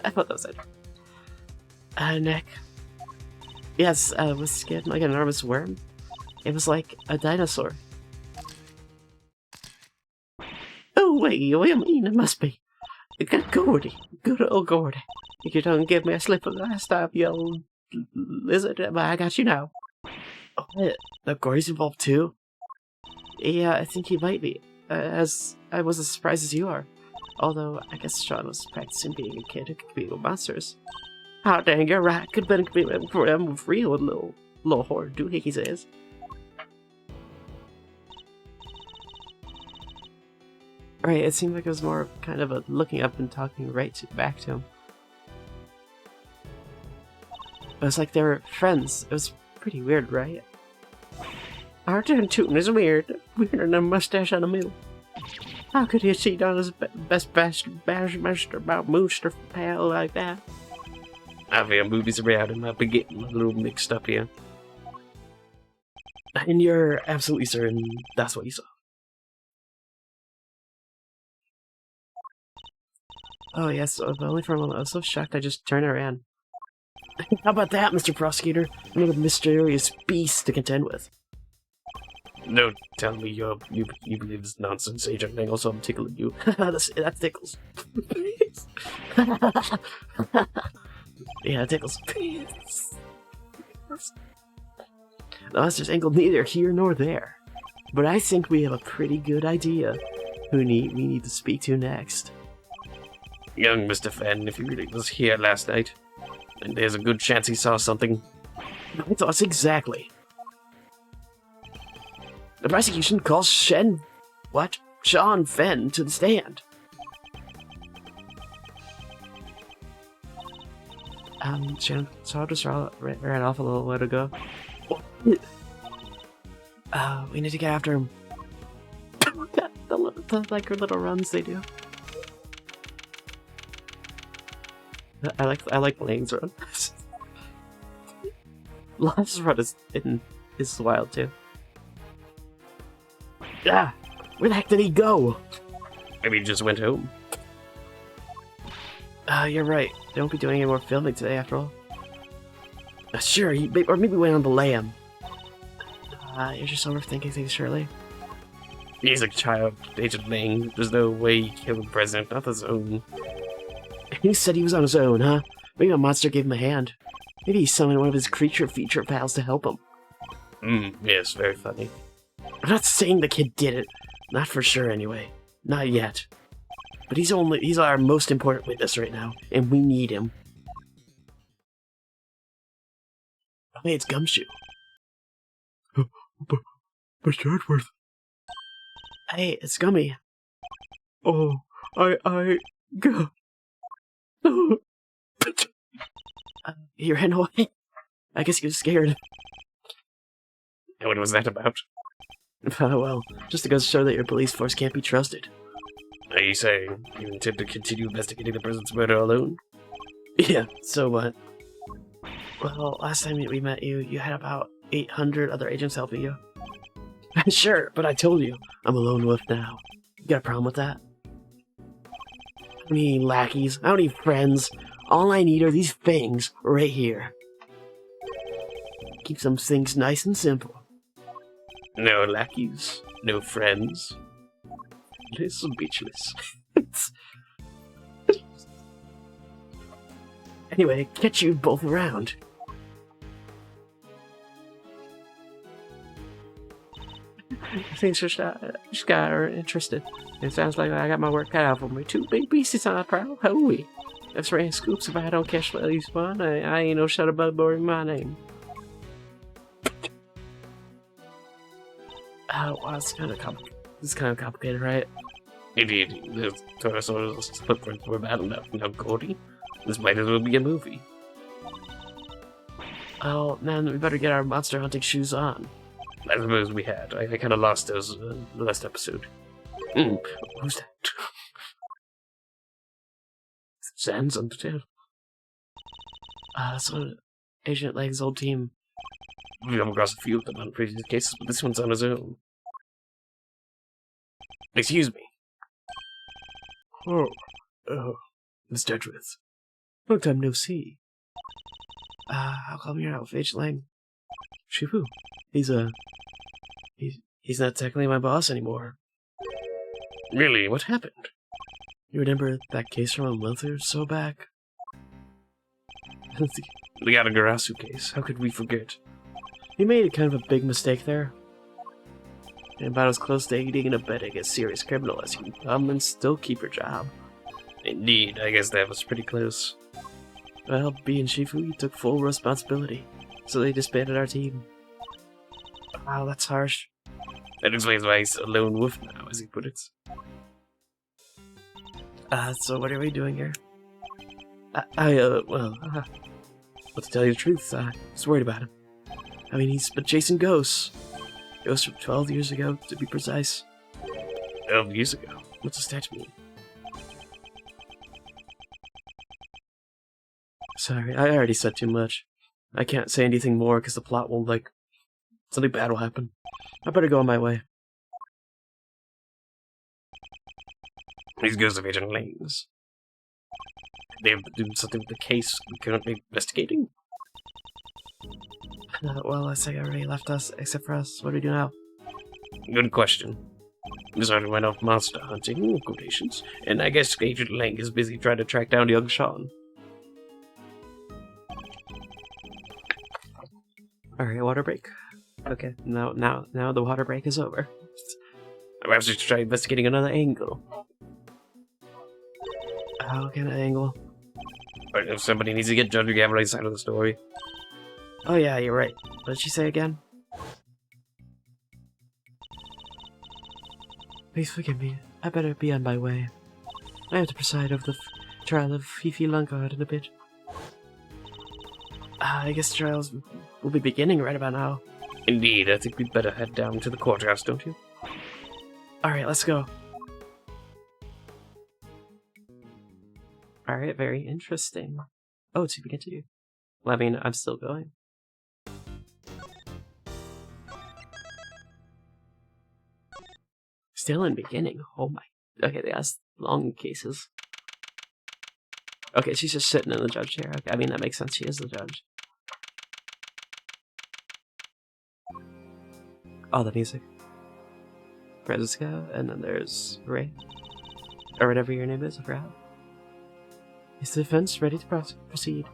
thought that was it. Neck. Yes, with skin like an enormous worm. It was like a dinosaur. Oh, wait, what do you mean? It must be. Gordy. Good old Gordy. You don't give me a slip of last time, you old lizard, but I got you now. Oh, Gordy's involved too? Yeah, I think he might be. As I was as surprised as you are. Although, I guess Sean was practicing being a kid who could compete with monsters. Oh, dang, you're right. Could have been competing for them with real little horror doohickeys is. Right, it seemed like it was more kind of a looking up and talking back to him. It was like they were friends. It was pretty weird, right? Our tune is weird. Weirder than a mustache on a middle. How could he cheat on his best master about Mooster pal like that?
I feel movies around and I've been getting a little mixed up here.
And you're absolutely certain that's what you saw? Oh yes, but only for a moment. I was so shocked I just turned around. How about that, Mr. Prosecutor? Another mysterious beast to contend with.
Don't tell me you believe this nonsense, Agent Dangles, so I'm tickling you.
That tickles. Yeah, it tickles. The monster's angle neither here nor there. But I think we have a pretty good idea who we need to speak to next.
Young Mr. Fenn, if he really was here last night, and there's a good chance he saw something, My thoughts exactly. The prosecution calls Sean Fenn to the stand.
Shan, so I just ran off a little while ago. We need to get after him. the like little runs they do. I like Lane's run. Last run is wild too.
Ah, where the heck did he go? Maybe he just went home.
You're right. They won't be doing any more filming today after all.
Sure, or maybe went on the lam.
You're just overthinking things, Shirley.
He's a child, Agent Lang. There's no way he killed the president, not his own.
He said he was on his own, huh? Maybe a monster gave him a hand. Maybe he summoned one of his creature feature pals to help him.
Yes, very funny.
I'm not saying the kid did it. Not for sure, anyway. Not yet. But he's our most important witness right now, and we need him. Oh, hey, it's Gumshoe.
But Edgeworth.
Hey, it's Gummy.
Oh,
He ran away. I guess he was scared.
And what was that about?
Well, just to go show that your police force can't be trusted.
Are you saying you intend to continue investigating the president's murder alone?
Yeah, so what? Well, last time we met you, you had about 800 other agents helping you. Sure, but I told you, I'm a lone wolf now. You got a problem with that? I don't need lackeys, I don't need friends. All I need are these things right here. Keep some things nice and simple.
No lackeys, no friends. Little speechless.
Anyway, catch you both around. Things just got her interested. It sounds like I got my work cut out for me. 2 big pieces on the prowl. Holy. That's rain scoops. If I don't catch at least one, I ain't no shutterbug boring my name. Oh, wow, it's kind of complicated, right?
Indeed, the Torosaurus footprints were bad enough. Now, Gordy, this might as well be a movie.
Oh, man, we better get our monster hunting shoes on.
I suppose we had. I kind of lost those the last episode.
Who's that?
Sans on the tail.
That's one of Agent Lang's old team.
We've come across a few of them on previous cases, but this one's on his own. Excuse me.
Oh,
Mr. Edgeworth. Long time no see. How come you're out with Agent Lang? Shifu. He's not technically my boss anymore.
Really, what happened?
You remember that case from a month or so back?
The Yatagarasu case. How could we forget?
You made kind of a big mistake there. And about as close to aiding and abetting a serious criminal as you can come and still keep your job.
Indeed, I guess that was pretty close.
Well, being Shifu, took full responsibility, so they disbanded our team. Wow, that's harsh.
That explains why he's a lone wolf now, as he put it.
So what are we doing here? Well, to tell you the truth, I was worried about him. I mean, he's been chasing ghosts. Ghosts from 12 years ago, to be precise.
12 years ago?
What's a statue mean? Sorry, I already said too much. I can't say anything more because the plot will, something bad will happen. I better go on my way.
These ghosts of Agent Lanes. They have to do something with the case we currently investigating?
Well, I think everybody left us, except for us. What do we do now?
Good question. We sort of went off monster hunting, quotations, and I guess Agent Lang is busy trying to track down young Sean.
Alright, water break. Okay, now the water break is over.
Perhaps we should try investigating another angle.
How can I angle?
Or if somebody needs to get Judge Gabriel's side of the story.
Oh yeah, you're right. What did she say again? Please forgive me. I better be on my way. I have to preside over the trial of Fifi Lungard in a bit. I guess trials will be beginning right about now.
Indeed, I think we'd better head down to the courthouse, don't you?
Alright, let's go. Alright, very interesting. Oh, to begin to. Well, I mean, I'm still going. Still in beginning. Oh my. Okay, that's long cases. Okay, she's just sitting in the judge chair. Okay, I mean, that makes sense. She is the judge. Oh, the music. Preziska, and then there's Ray. Or whatever your name is, I forgot. Is the defense ready to proceed?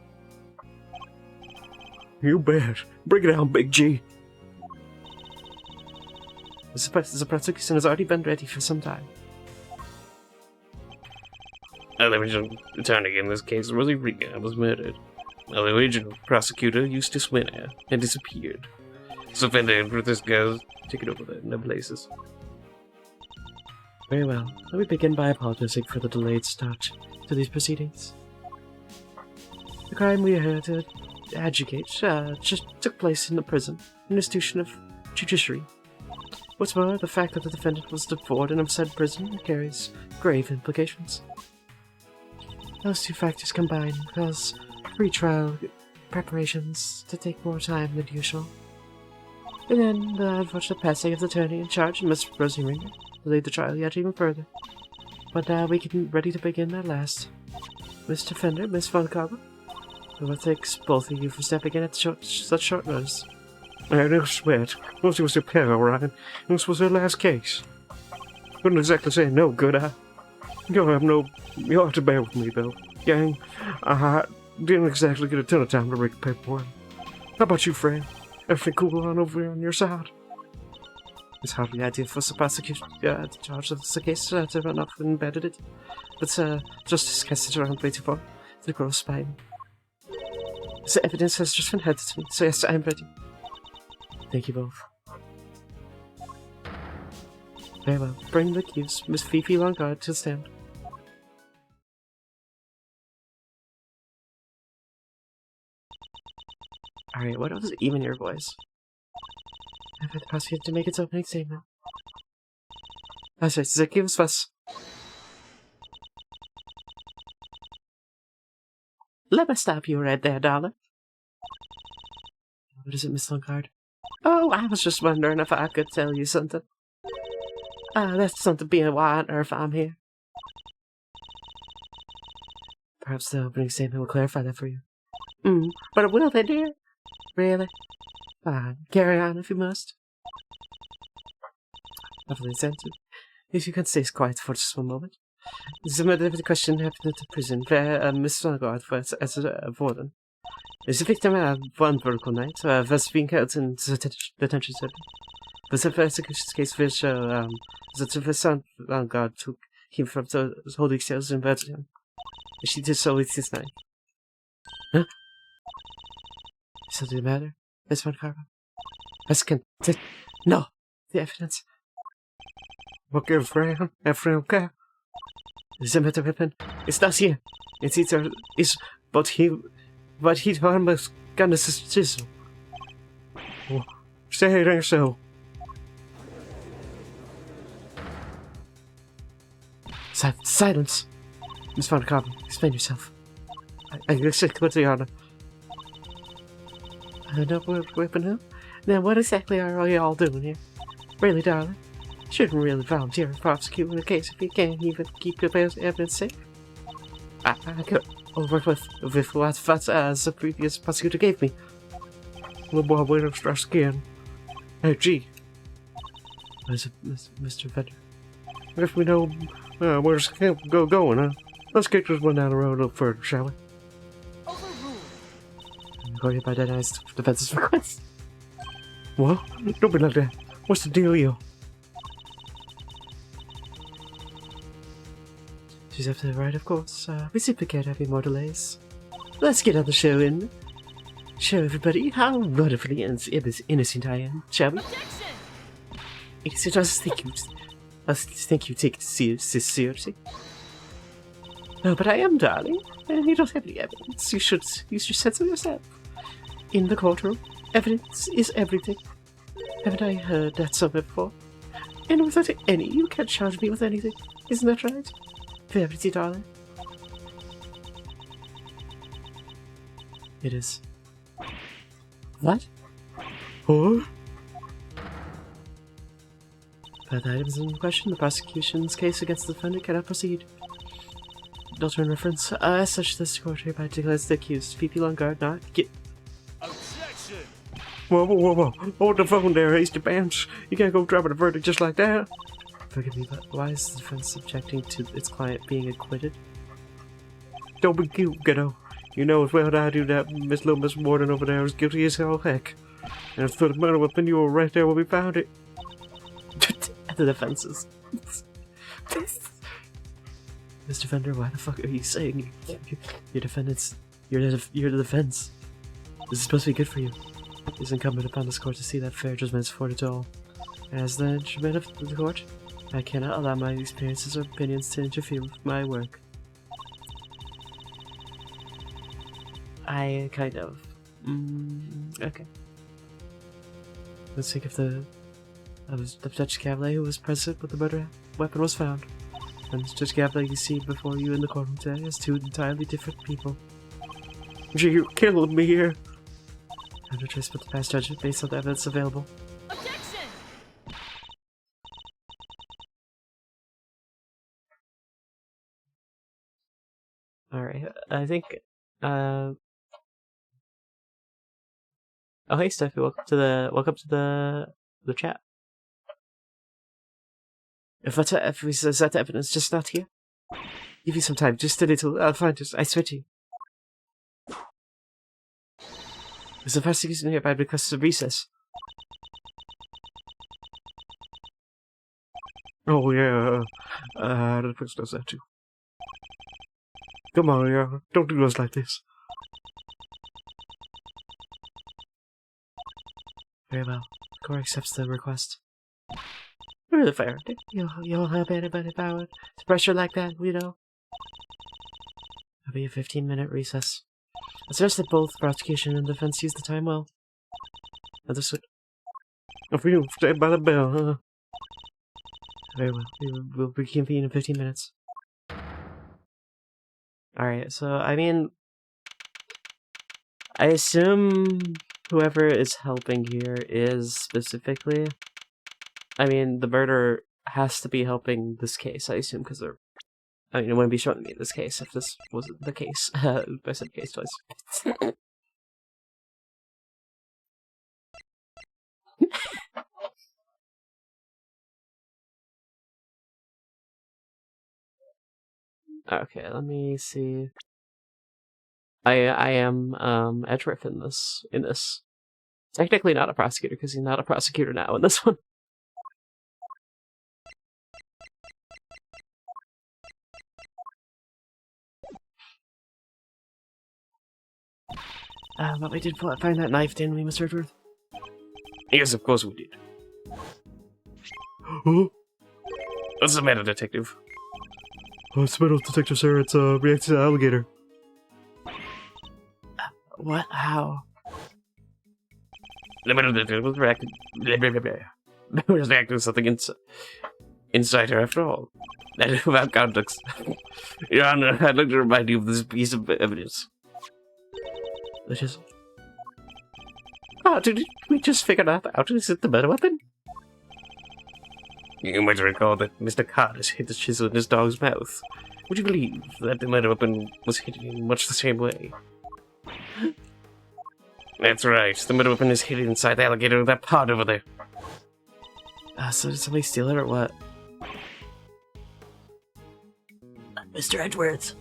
You bet. Bring it on, Big G.
The prosecution has already been ready for some time.
The original attorney in this case, Rosie Regan, was murdered. The original prosecutor, Eustace Winner, had disappeared. So Fender and this girl taken over in their places.
Very well. Let me begin by apologizing for the delayed start to these proceedings. The crime we are here to adjudicate just took place in the prison, an institution of judiciary. What's more, the fact that the defendant was deported in said prison carries grave implications. Those two factors combined cause pre-trial preparations to take more time than usual. And then the unfortunate passing of the attorney in charge, Miss Rosie Ringer, delayed the trial yet even further. But now we can ready to begin at last. Mr. Fender, Miss Von Carver, what thanks both of you for stepping in at such short notice.
No sweat. Rosie was a pair, all right. This was her last case. Couldn't exactly say no, could I? You'll have to bear with me, though. Gang, I didn't exactly get a ton of time to read the paperwork. How about you, Fran? Everything cool on over here on your side?
It's hardly ideal for the prosecution to charge of the case to run off and embedded it. But justice cast it around way too far to the gross spine. The evidence has just been handed to me, so yes, I am ready. Thank you both. Very well. Bring the accused, Miss Fifi Lungard, to the stand. Alright, what was even your voice? I've had the prosecutor to make its opening statement. That's right, Zacchaeus was. Let me stop you right there, darling. What is it, Miss Lungard? Oh, I was just wondering if I could tell you something. That's something being why on earth I'm here. Perhaps the opening statement will clarify that for you. But will they, dear? Really? Fine. Carry on if you must. Lovely incentive. If you can stay quiet for just one moment. This is a question happened at the prison where Miss Lungard was as a warden. Is the victim of one vertical night was being held in detention center. Was a persecution case which the son Lungard took him from the holding cells and murdered him. She did so with his knife. Huh? Something the matter, Miss Von Carver? No! The evidence.
Okay, Fran. Everything okay?
The matter weapon. It's not here. It's either but he almost got a chisel.
Well, say it ain't so.
Silence! Miss Von Carver, explain yourself. I accept what the honor. No weapon, huh? Now, what exactly are you all doing here? Really, darling? Shouldn't really volunteer for prosecuting a case if you can't even keep the evidence safe. I could over with what the previous prosecutor gave me.
Well, boy, we don't stress again. Hey, gee.
What is it, Mr. Fender?
If we know where's going, huh? Let's get this one down the road a little further, shall we?
Going by dead eyes defense's request.
What? Don't be like that. What's the dealio?
She's up to the right, of course. We simply can't have any more delays. Let's get on the show in.
Show everybody how wonderfully innocent I am, shall we? Yes, I just think you take it seriously. Oh, but I am, darling. You don't have any evidence. You should use your sense of yourself. In the courtroom, evidence is everything. Haven't I heard that somewhere before? And without any, you can't charge me with anything. Isn't that right? Verity, darling. It is. What? Huh? By the items in question, the prosecution's case against the defendant cannot proceed. Filter in reference. As such, this court hereby declares the accused, VP Longard, not get.
Objection!
Whoa. Hold the phone there, hasty pants. You can't go dropping a verdict just like that. Forgive me, but why is the defense objecting to its client being acquitted? Don't be cute, kiddo. You know as well as I do that Miss Warden over there is guilty as hell heck. And as for the murder weapon, you were right there when we found it.
The defenses.
Mr. Defender, why the fuck are you saying your defendants? You're the defense. This is supposed to be good for you. It is incumbent upon this court to see that fair judgment is afforded to all. As the instrument of the court, I cannot allow my experiences or opinions to interfere with my work.
I kind of.
Okay. Let's think of the Judge Cavalier who was present when the murder weapon was found. And Judge Cavalier you see before you in the courtroom today as two entirely different people. Gee, you're killing me here. I have no choice but to pass judgment based on the evidence available.
Objection!
Alright, I think, oh hey Steffi, welcome to the chat. If we says that evidence just not here, give me some time, just a little, I'll find it, I swear to you. Is the prosecution hereby requests a recess?
Oh yeah, the prince does that too. Come on, yeah, don't do us like this.
Very well. Court accepts the request. Really fair. You don't have anybody power to pressure like that, you know? It'll be a 15-minute recess. I suggest that both prosecution and defense use the time well. Understood.
If you stand by the bell, huh?
Very well. We'll reconvene in 15 minutes. Alright, so, I mean... I assume whoever is helping here is specifically... I mean, the murderer has to be helping this case, I assume, because they're... I mean, it wouldn't be showing me this case if this wasn't the case. I said case twice. Okay, let me see. I am Edgeworth in this. Technically not a prosecutor because he's not a prosecutor now in this one. But we did find that knife, didn't we, Mr. Edgeworth?
Yes, of course we did.
Huh?
What's the matter, detective?
It's Metal Detective, sir. It's reacted to alligator.
What? How?
The matter detective was reacting. Was reacting to something inside her after all. That is without context. Your Honor, I'd like to remind you of this piece of evidence.
Which is...
Oh, did we just figure that out? Is it the murder weapon?
You might recall that Mr. Cardis hid the chisel in his dog's mouth. Would you believe that the murder weapon was hidden in much the same way? That's right. The murder weapon is hidden inside the alligator in that pot over there.
So did somebody steal it or what? Mr. Edgeworth.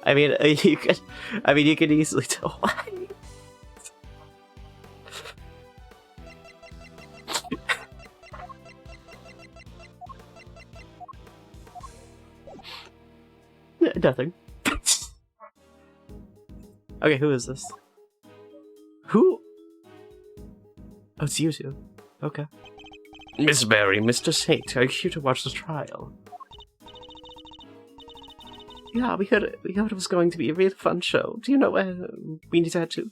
I mean, you could easily tell why. Nothing. Okay, who is this? Who? Oh, it's you two. Okay.
Miss Barry, Mr. Saint, are you here to watch the trial?
Yeah, we heard it was going to be a really fun show. Do you know where we need to head to?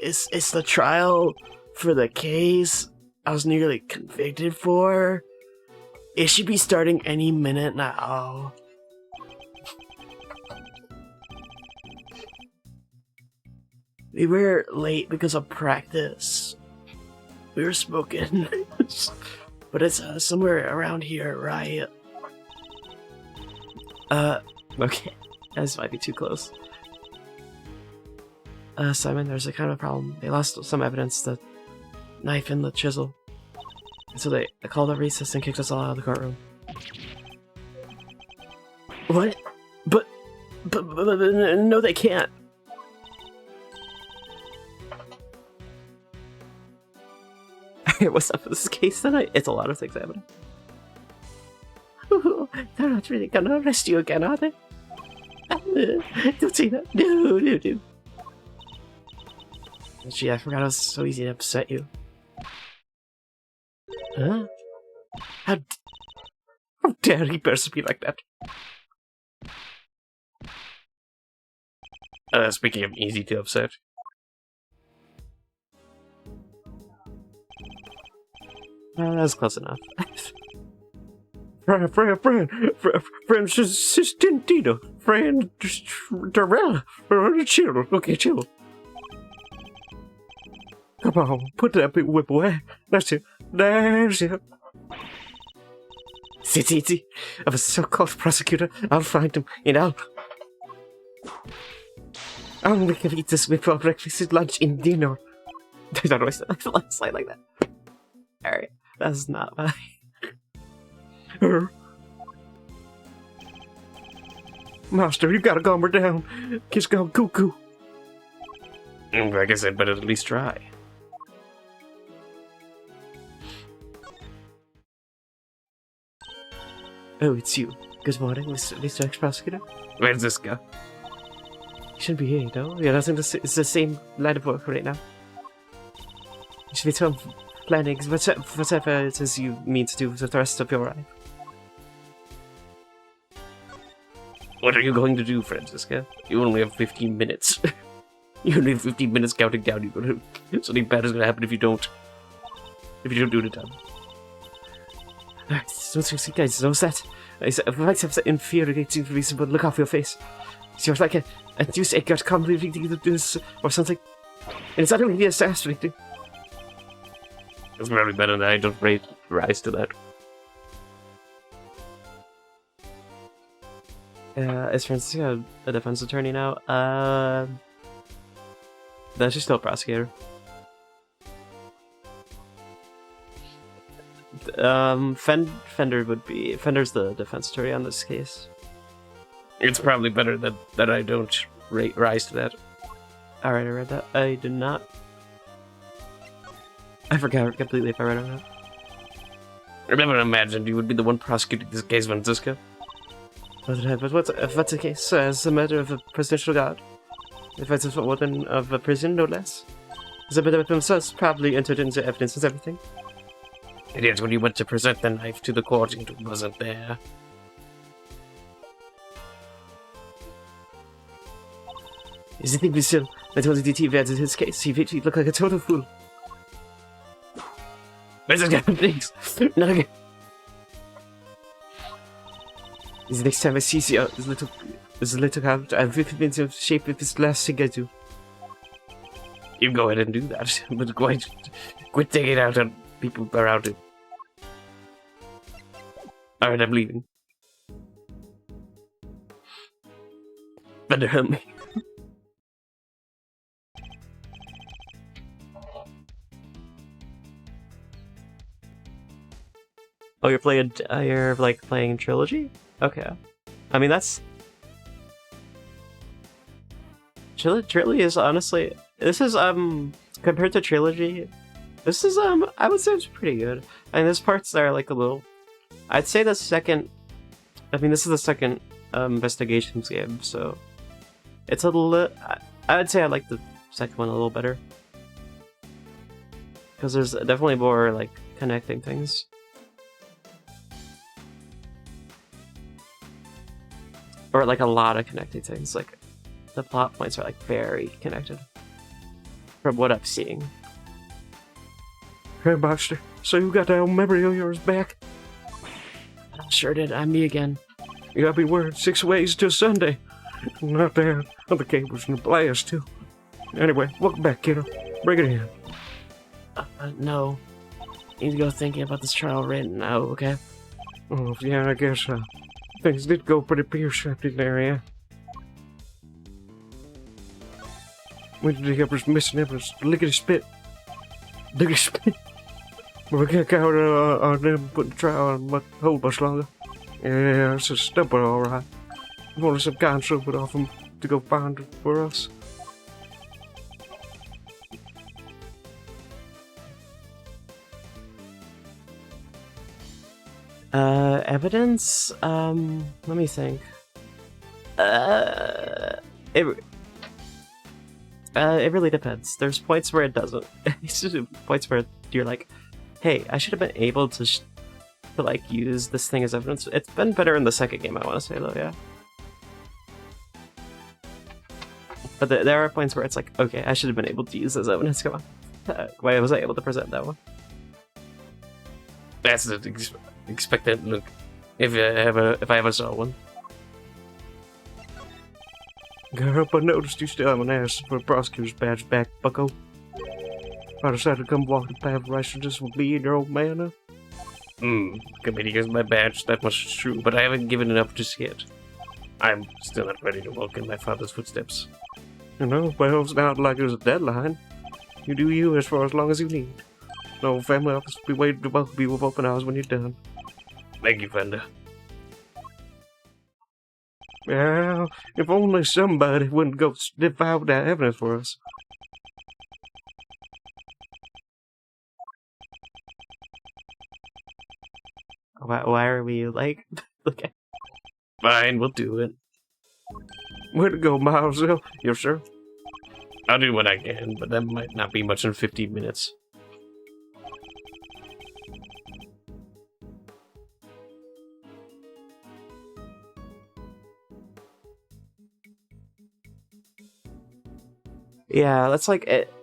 It's the trial for the case I was nearly convicted for. It should be starting any minute now. We were late because of practice. We were smoking. But it's somewhere around here, right?
Okay. This might be too close. Simon, there's a kind of a problem. They lost some evidence, the knife and the chisel. And so they called a recess and kicked us all out of the courtroom.
What? But no, they can't.
What's up with this case tonight? It's a lot of things happening.
They're not really gonna arrest you again, are they? Don't say that. No.
Gee, I forgot it was so easy to upset you.
Huh? How dare he person me like that? Speaking of easy to upset.
That's close enough.
Francescino, Fran Darrell, chill, okay, chill. Come on, put that big whip away. That's it.
See. Of a so-called prosecutor, I'll find him, and I'll make him eat this whip for breakfast, lunch, and dinner. I don't always say like that. Alright, that's not my...
Master, you gotta calm her down. Kids gone cuckoo.
I guess I'd better at least try.
Oh, it's you. Good morning, Mr. Ex-Prosecutor.
Where's this guy?
You shouldn't be here, though. You're not it's the same line of work right now. You should be told planning whatever it is you mean to do with the rest of your life.
What are you going to do, Francisca? You only have 15 minutes. You only have 15 minutes counting down. Something bad is going to happen if you don't do it in time.
Don't you guys know that? I might have that infuriating reason, but look off your face. You're like a deuce egg got completely this or something. And it's utterly exasperating.
It's very better that I don't rise to that.
Is Francisca a defense attorney now? That's just still a prosecutor. Fender's the defense attorney on this case.
It's probably better that I don't rise to that.
Alright, I read that. I did not. I forgot completely if I read it or not.
I never imagined you would be the one prosecuting this case, Francisca.
But what's the case? It's a murder of a presidential guard. If it's a warden of a prison, no less. The murder themselves probably entered into evidence and everything.
And yet when you went to present the knife to the court, it wasn't there.
Is the thing we still? I told the DT in his case. He looked like a total fool.
Where's this guy? Please, not again.
The next time I see this little habit, I will convince him of the shape of this last thing I do.
You go ahead and do that, but quit taking it out on people around him. Alright, I'm leaving. Better help me.
Oh, you're like playing Trilogy? Okay. I mean, that's... Trilogy is honestly... This is, compared to Trilogy, this is, I would say it's pretty good. I mean, there's parts that are like a little... I'd say the second I mean, this is the second investigations game, so it's a little. I would say I like the second one a little better because there's definitely more like connecting things. Or like a lot of connecting things. Like the plot points are like very connected from what I'm seeing.
Hey, Buster, so you got that old memory of yours back?
Sure did. I'm me again.
You gotta be wearing 6 ways till Sunday. Not there. Other cables in the blast, too. Anyway, welcome back, kiddo. Bring it in.
No. Need to go thinking about this trial right now, okay?
Oh, yeah, I guess things did go pretty pear-shaped in there, yeah? We did the uppers missing evidence. Lickety-spit. Lickety-spit. But we can't count on them putting the trial on a whole bunch longer. Yeah, it's a stumper, alright. We wanted some kind something off them to go find for us.
Evidence? Let me think. It really depends. There's points where it doesn't. It's just points where you're like, hey, I should have been able to like use this thing as evidence. It's been better in the second game, I want to say, though, yeah. But there are points where it's like, okay, I should have been able to use this evidence. Come on. Why was I able to present that one?
That's an expected look. If I ever saw one.
Girl, I noticed you still haven't asked for a prosecutor's badge back, bucko. I decided to come walk the path of righteousness with me and your old man now.
Committee is my badge, that much is true, but I haven't given it up just yet. I'm still not ready to walk in my father's footsteps.
You know, well, it's not like there's a deadline. You do you as far as long as you need. No family office will be waiting to welcome you with open hours when you're done.
Thank you, Fender.
Well, if only somebody wouldn't go sniff out that evidence for us.
Why are we like... okay.
Fine, we'll do it.
Way to go, Miles. Yes, sir.
I'll do what I can, but that might not be much in 15 minutes.
Yeah, that's like it.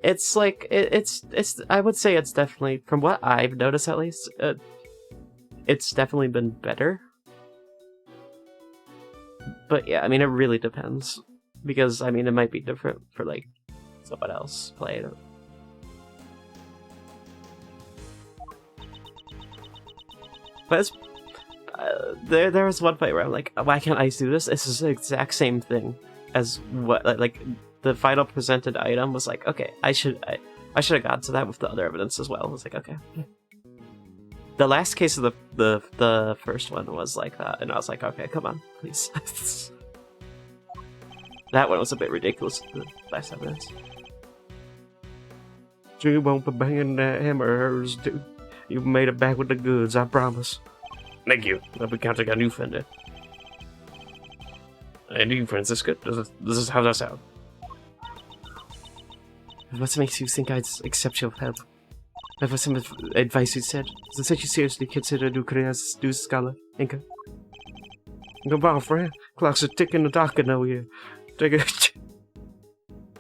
It's like it's. I would say it's definitely, from what I've noticed at least, it's definitely been better. But yeah, I mean, it really depends, because I mean, it might be different for like someone else playing it. But it's, there was one point where I'm like, why can't I do this? It's the exact same thing as what like the final presented item was like. Okay, I should have gotten to that with the other evidence as well. I was like, okay. The last case of the first one was like that, and I was like, okay, come on, please. That one was a bit ridiculous. The last evidence.
You won't be banging that hammer of hers, dude. You've made it back with the goods, I promise.
Thank you. I'll be counting on you, Fender. And you, Francisco. Does this how that sound?
What makes you think I'd accept your help? That was some advice you said. Does it you seriously consider new careers as news scholar, Inca?
Come on, friend. Clock's a ticking the docket now here. Take it.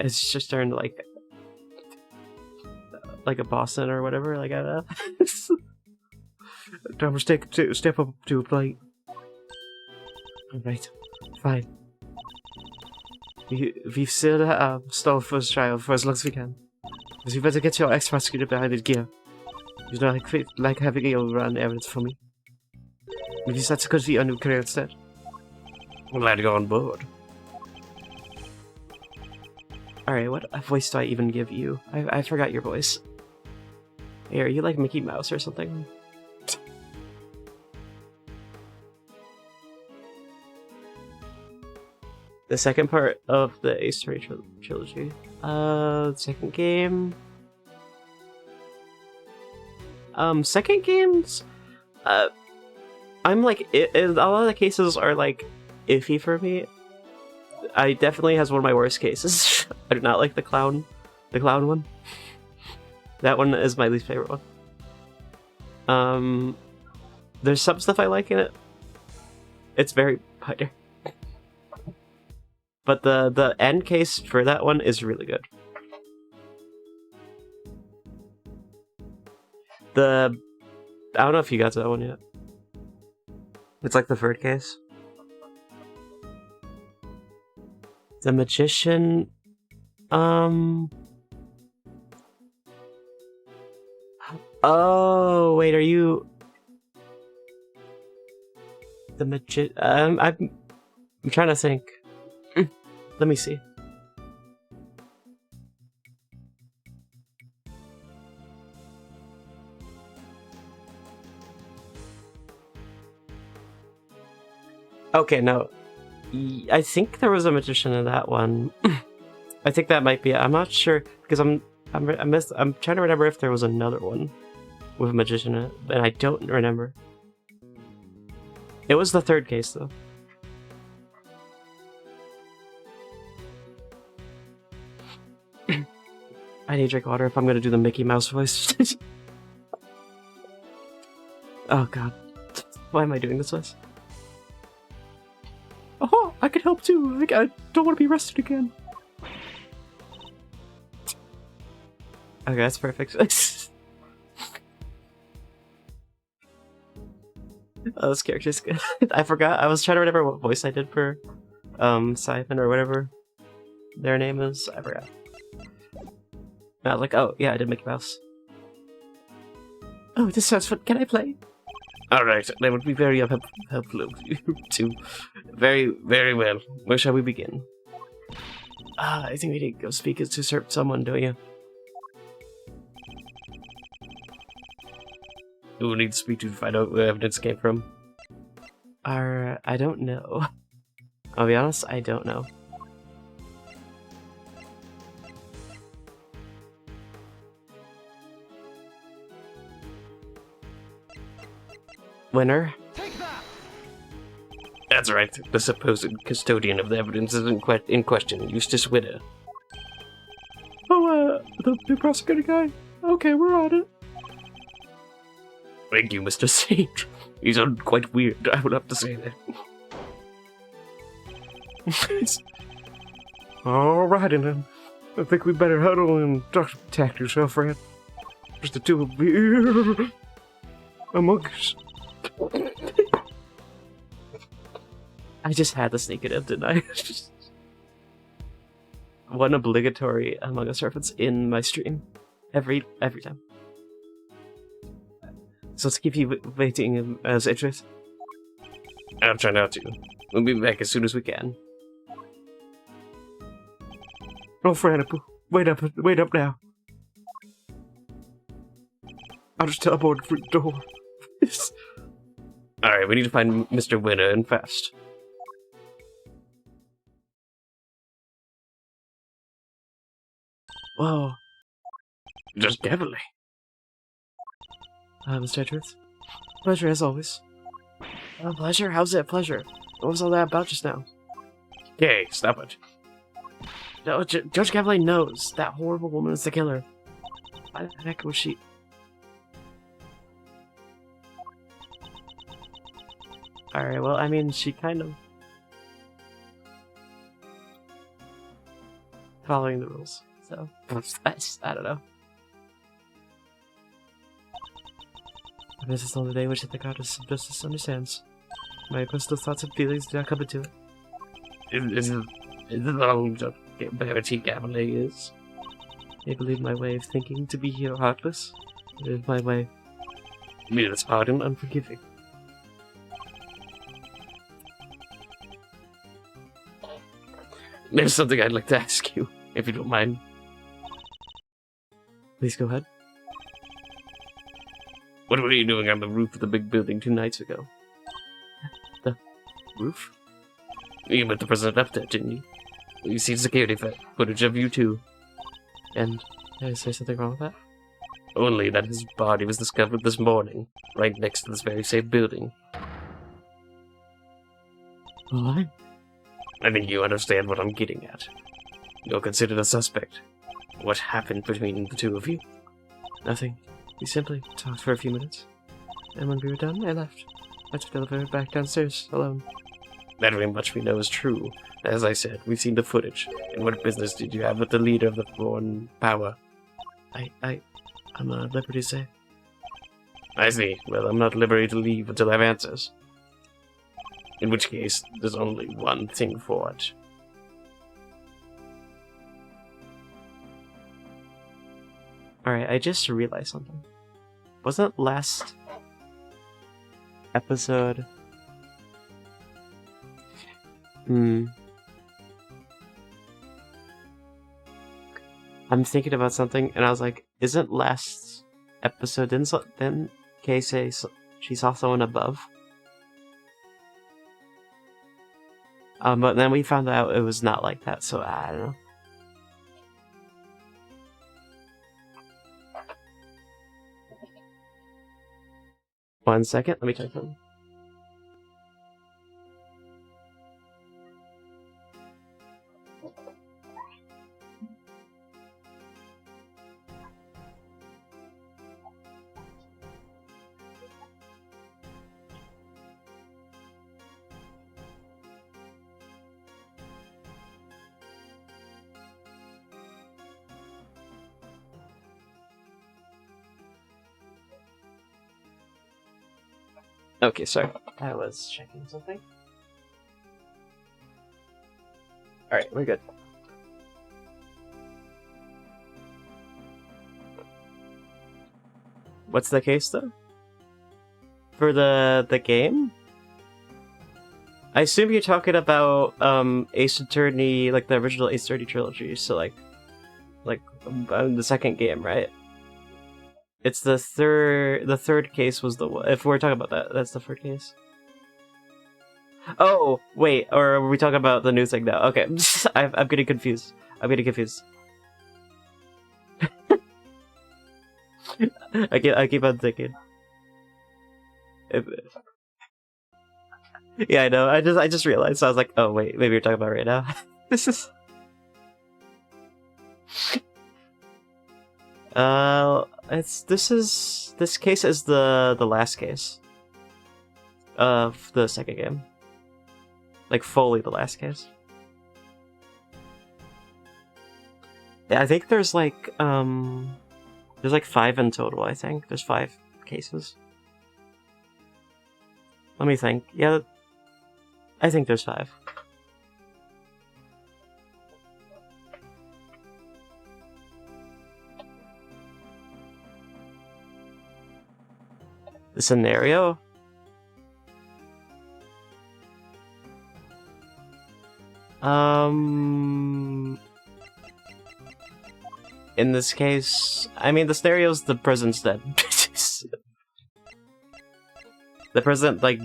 It's just turned like a Boston or whatever. Like, I don't know.
Time to step up to a plate.
Alright, fine. We've still stalled for this trial for as long as we can. Because you better get your ex-prosecutor behind the gear. You don't like having a run evidence for me. Maybe that's good for your new career instead.
I'm glad you're on board.
Alright, what voice do I even give you? I forgot your voice. Hey, are you like Mickey Mouse or something? The second part of the Ace Attorney trilogy. Second game. Second games. I'm like, a lot of the cases are like iffy for me. I definitely has one of my worst cases. I do not like the clown one. That one is my least favorite one. There's some stuff I like in it. It's very minor. But the end case for that one is really good. I don't know if you got to that one yet. It's like the third case. The magician, oh, wait, are you... The I'm trying to think. Let me see. Okay, no. I think there was a magician in that one. I think that might be it. I'm not sure because I'm trying to remember if there was another one with a magician in it, and I don't remember. It was the third case though. I need to drink water if I'm gonna do the Mickey Mouse voice. Oh god. Why am I doing this voice? Oh, I could help too. I don't want to be arrested again. Okay, that's perfect. Oh, this character's good. I forgot. I was trying to remember what voice I did for Siphon or whatever their name is. I forgot. And I was like, oh yeah, I did Mickey Mouse. Oh, this sounds fun. Can I play?
Alright, that would be very helpful of you too. Very, very well. Where shall we begin?
I think we need to go speak to someone, don't you?
Who will need to speak to find out where evidence came from?
I don't know. I'll be honest, I don't know. Winner?
That's right. The supposed custodian of the evidence is in question, Eustace Winner.
Oh, the new prosecutor guy? Okay, we're on it.
Thank you, Mr. Sage. He's quite weird, I would have to say that.
Alrighty then. I think we better huddle and protect yourself, friend. Just the two of you among us.
I just had to sneak it in, didn't I? One obligatory Among Us reference in my stream. Every time. So let's keep you waiting as interest.
I'll try not to. We'll be back as soon as we can.
Oh, friend, wait up now. I'll just teleport through the door.
Alright, we need to find Mr. Winner and fast.
Whoa.
Just carefully.
Mr. Edgeworth. Pleasure as always. Pleasure? How's it a pleasure? What was all that about just now?
Okay, stop it.
No, Judge Cavalier knows that horrible woman is the killer. Why the heck was she? Alright, well, I mean, she kind of... following the rules, so... I don't know. This is the only day which the goddess of justice understands. My personal thoughts and feelings do not come into it.
Is it all Verity Cavalier is?
I believe my way of thinking to be here heartless. It is my way.
Means pardon,
Unforgiving.
There's something I'd like to ask you, if you don't mind.
Please go ahead.
What were you doing on the roof of the big building 2 nights ago?
The roof?
You met the president up there, didn't you? You see security footage of you too.
And did I say something wrong with that?
Only that his body was discovered this morning, right next to this very same building.
What?
I think you understand what I'm getting at. You're considered a suspect. What happened between the two of you?
Nothing. We simply talked for a few minutes. And when we were done, I left. I took the elevator back downstairs, alone.
That very much we know is true. As I said, we've seen the footage. And what business did you have with the leader of the foreign power?
I'm not at liberty to say.
I see. Well, I'm not at liberty to leave until I have answers. In which case, there's only one thing for it.
Alright, I just realized something. Wasn't last episode... I'm thinking about something, and I was like, isn't last episode, didn't Kay say she saw someone above? But then we found out it was not like that, so I don't know. One second, let me check something. Okay, sorry. I was checking something. Alright, we're good. What's the case, though? For the game? I assume you're talking about Ace Attorney, like the original Ace Attorney trilogy, so like the second game, right? It's the third case was the one. If we're talking about that, that's the third case. Oh, wait, or are we talking about the new thing now? Okay, I'm getting confused. I keep on thinking. Yeah, I know. I just realized. So I was like, oh wait, maybe you're talking about right now. This is. This case is the last case of the second game. Like fully the last case. Yeah, I think there's like 5 in total, I think. There's 5 cases. Let me think. Yeah, I think there's 5. The scenario? In this case, I mean, the scenario's the president's dead. The president, like,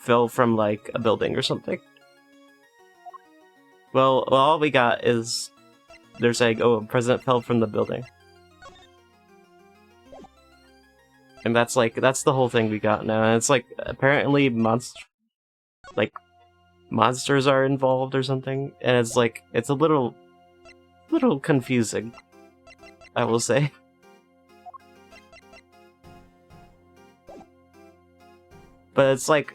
fell from, like, a building or something. Well, all we got is they're saying, oh, the president fell from the building. And that's the whole thing we got now. And it's like, apparently monsters are involved or something. And it's like, it's a little confusing, I will say. But it's like,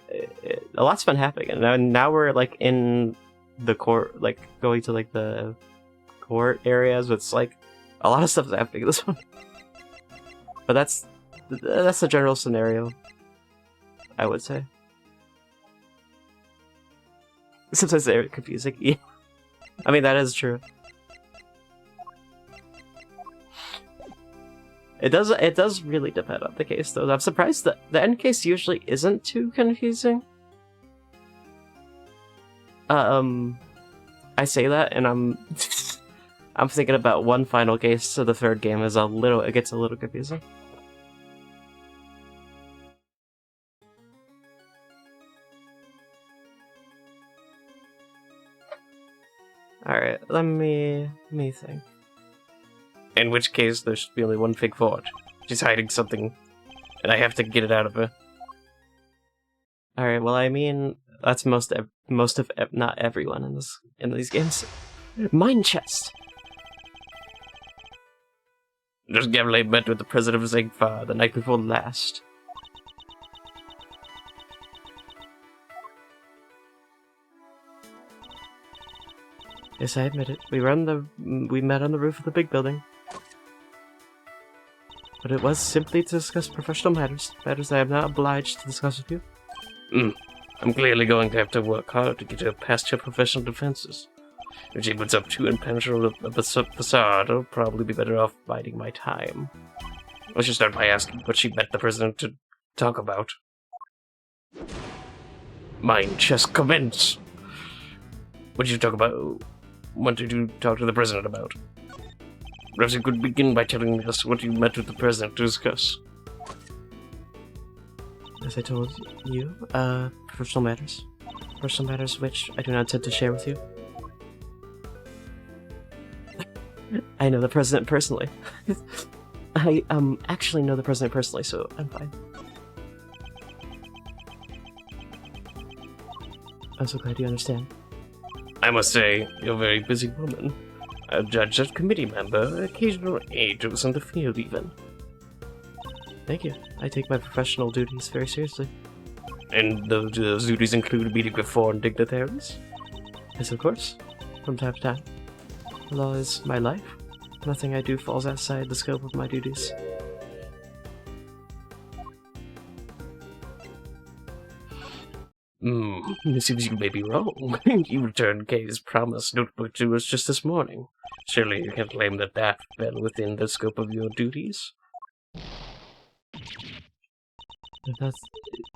a lot's been happening. And now we're like in the court, like going to like the court areas. It's like, a lot of stuff's happening in this one. But that's the general scenario, I would say. Sometimes they're confusing. Yeah. I mean, that is true. It does really depend on the case, though. I'm surprised that the end case usually isn't too confusing. I say that, and I'm thinking about one final case, so the third game is it gets a little confusing. Alright, let me think.
In which case, there should be only one thing for it. She's hiding something, and I have to get it out of her.
Alright, well, I mean, That's most of not everyone in these games. Mine chest.
Just Gambit met with the president of Zegfar the night before last.
Yes, I admit it. We met on the roof of the big building. But it was simply to discuss professional matters I am not obliged to discuss with you.
I'm clearly going to have to work hard to get her past your professional defenses. If she puts up too impenetrable a facade, I'll probably be better off biding my time. I should start by asking what she met the president to talk about. Mine chest commence. What did you talk about? What did you talk to the president about? Perhaps you could begin by telling us what you met with the president to discuss.
As I told you, professional matters. Personal matters which I do not intend to share with you. I know the president personally. I actually know the president personally, so I'm fine. I'm so glad you understand.
I must say, you're a very busy woman. A judge, a committee member, occasional agents in the field even.
Thank you. I take my professional duties very seriously.
And those duties include meeting with foreign dignitaries?
Yes, of course. From time to time. The law is my life. Nothing I do falls outside the scope of my duties.
It seems you may be wrong. You returned Kay's promise notebook to us just this morning. Surely you can't claim that fell within the scope of your duties?
If that's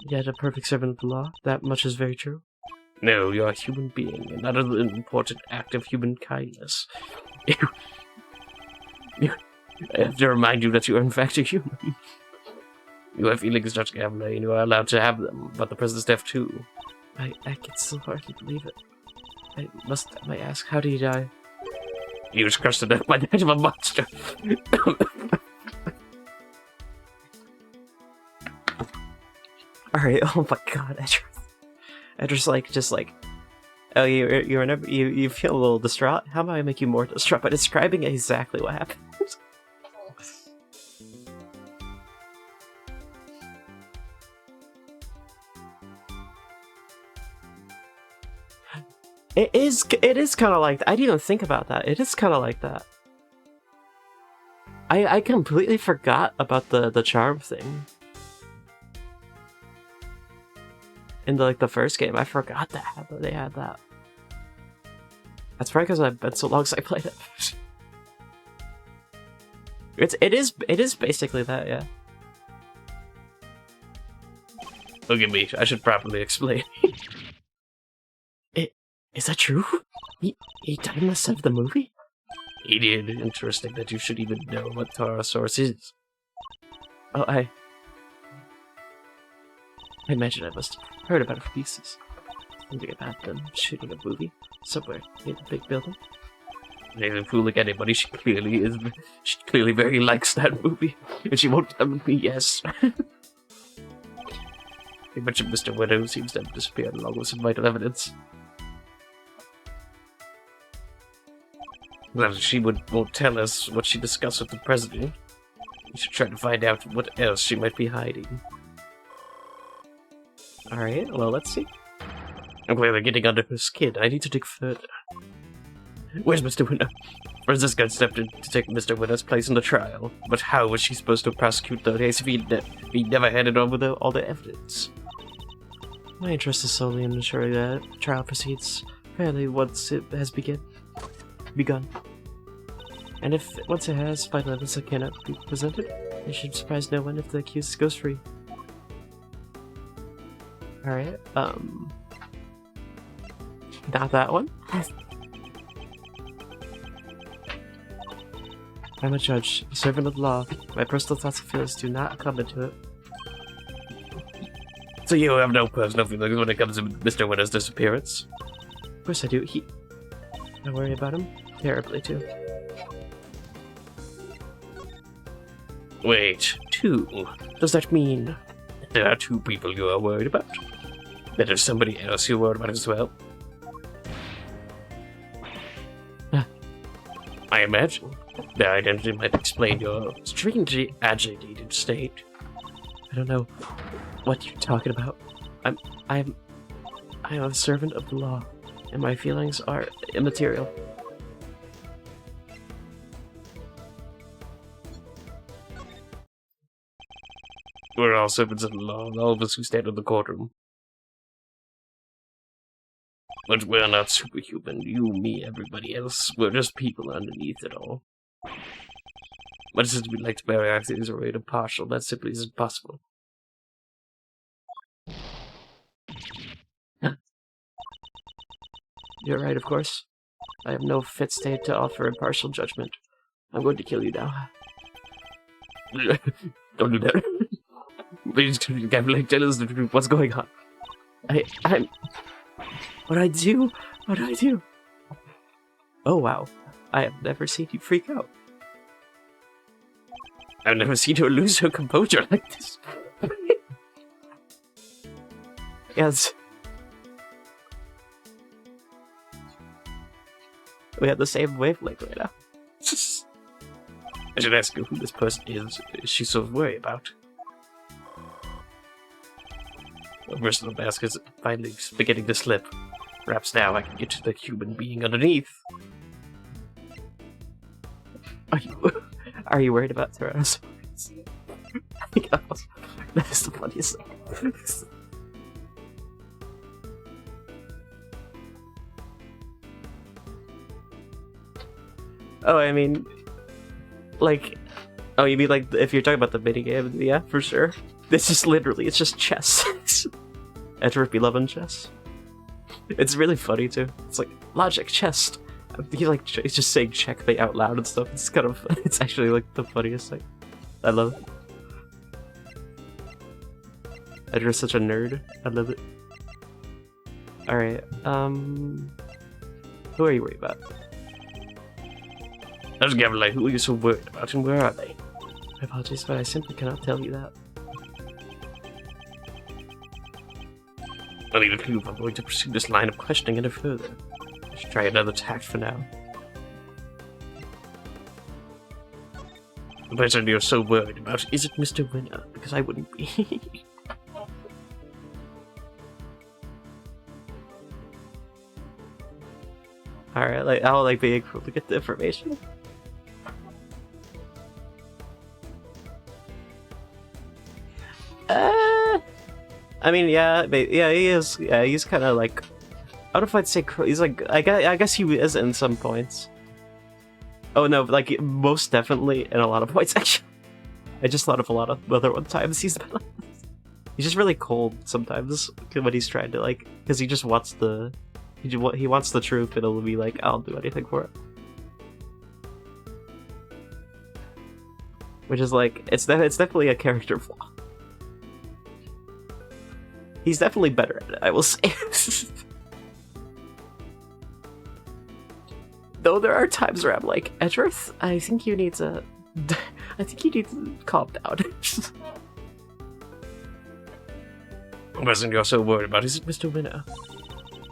yet a perfect servant of the law, that much is very true.
No, you're a human being, and not an important act of human kindness. I have to remind you that you are in fact a human. You have feelings, Judge Gambit, and you are allowed to have them, but the president's deaf too.
I can still hardly believe it. I ask, how did he die?
He was crushed to death by the head of a monster.
Alright, oh my god, Edger's like, oh, you feel a little distraught? How about I make you more distraught by describing exactly what happened? It is kind of like, I didn't even think about that. It is kind of like that. I completely forgot about the charm thing. In the first game, I forgot that they had that. That's probably because I've been so long since I played it. It is basically that, yeah.
Look at me, I should properly explain.
Is that true? He died in the set of the movie?
He did. Interesting that you should even know what Tarasaurus is.
Oh, I imagine I must have heard about it from pieces. Something about them shooting a movie somewhere in a big building.
They didn't fool like anybody. She clearly very likes that movie, and she won't tell me yes. They mentioned Mr. Widow seems to have disappeared along with some vital evidence. Well, she won't tell us what she discussed with the president. We should try to find out what else she might be hiding.
Alright, well, let's see.
I'm clearly getting under her skin. I need to dig further. Where's Mr. Winner? Francisca stepped in to take Mr. Winner's place in the trial. But how was she supposed to prosecute the case if he never handed over all the evidence?
My interest is solely in ensuring that the trial proceeds fairly once it has begun. And if once it has vital evidence that cannot be presented, it should surprise no one if the accused goes free. Alright, not that one. I'm a judge, a servant of the law. My personal thoughts and feelings do not come into it.
So you have no personal feelings when it comes to Mr. Winner's disappearance?
Of course I do. I worry about him terribly too.
Wait, two? Does that mean there are two people you are worried about? That there's somebody else you're worried about as well? I imagine their identity might explain your strangely agitated state.
I don't know what you're talking about. I am a servant of the law, and my feelings are immaterial.
We're all servants of the law, all of us who stand in the courtroom. But we're not superhuman. You, me, everybody else. We're just people underneath it all. Much as we'd like to bury our things or remain impartial, that simply isn't possible.
You're right, of course. I have no fit state to offer impartial judgment. I'm going to kill you now.
Don't do that. Please, Gambit, tell us the truth. What's going on?
I'm... What I do? What do I do? Oh, wow. I have never seen you freak out.
I've never seen her lose her composure like this.
Yes. We have the same wavelength right now.
I should ask her who this person is she's so worried about. The personal mask is finally beginning to slip. Perhaps now I can get to the human being underneath.
Are you worried about Tyrannosaurus? That is the funniest thing. Oh, I mean, like, oh, you mean like if you're talking about the minigame? Yeah, for sure. This is literally, it's just chess. Edgeworth be loving chess. It's really funny too. It's like logic, chess. He's just saying checkmate out loud and stuff. It's kind of, it's actually like the funniest thing. I love it. Edgeworth's such a nerd. I love it. All right. Who are you worried about?
I was Gambit, who are you so worried about, and where are they?
My apologies, but I simply cannot tell you that.
I need a clue if I'm going to pursue this line of questioning any further. I should try another tact for now. The person you're so worried about, is it Mr. Winner? Because I wouldn't be.
Alright, like, how like being able to get the information? I mean, yeah, he is. Yeah, he's kind of like, I don't know if I'd say he's like. I guess he is in some points. Oh no, like most definitely in a lot of points. Actually, I just thought of a lot of other times he's been. He's just really cold sometimes when he's trying to like, because he just wants the, he wants the truth, and it'll be like, I'll do anything for it. Which is like, it's definitely a character flaw. He's definitely better at it, I will say. Though there are times where I'm like, Edgeworth, I think you need to calm down.
The person you're so worried about, is it Mr. Winner?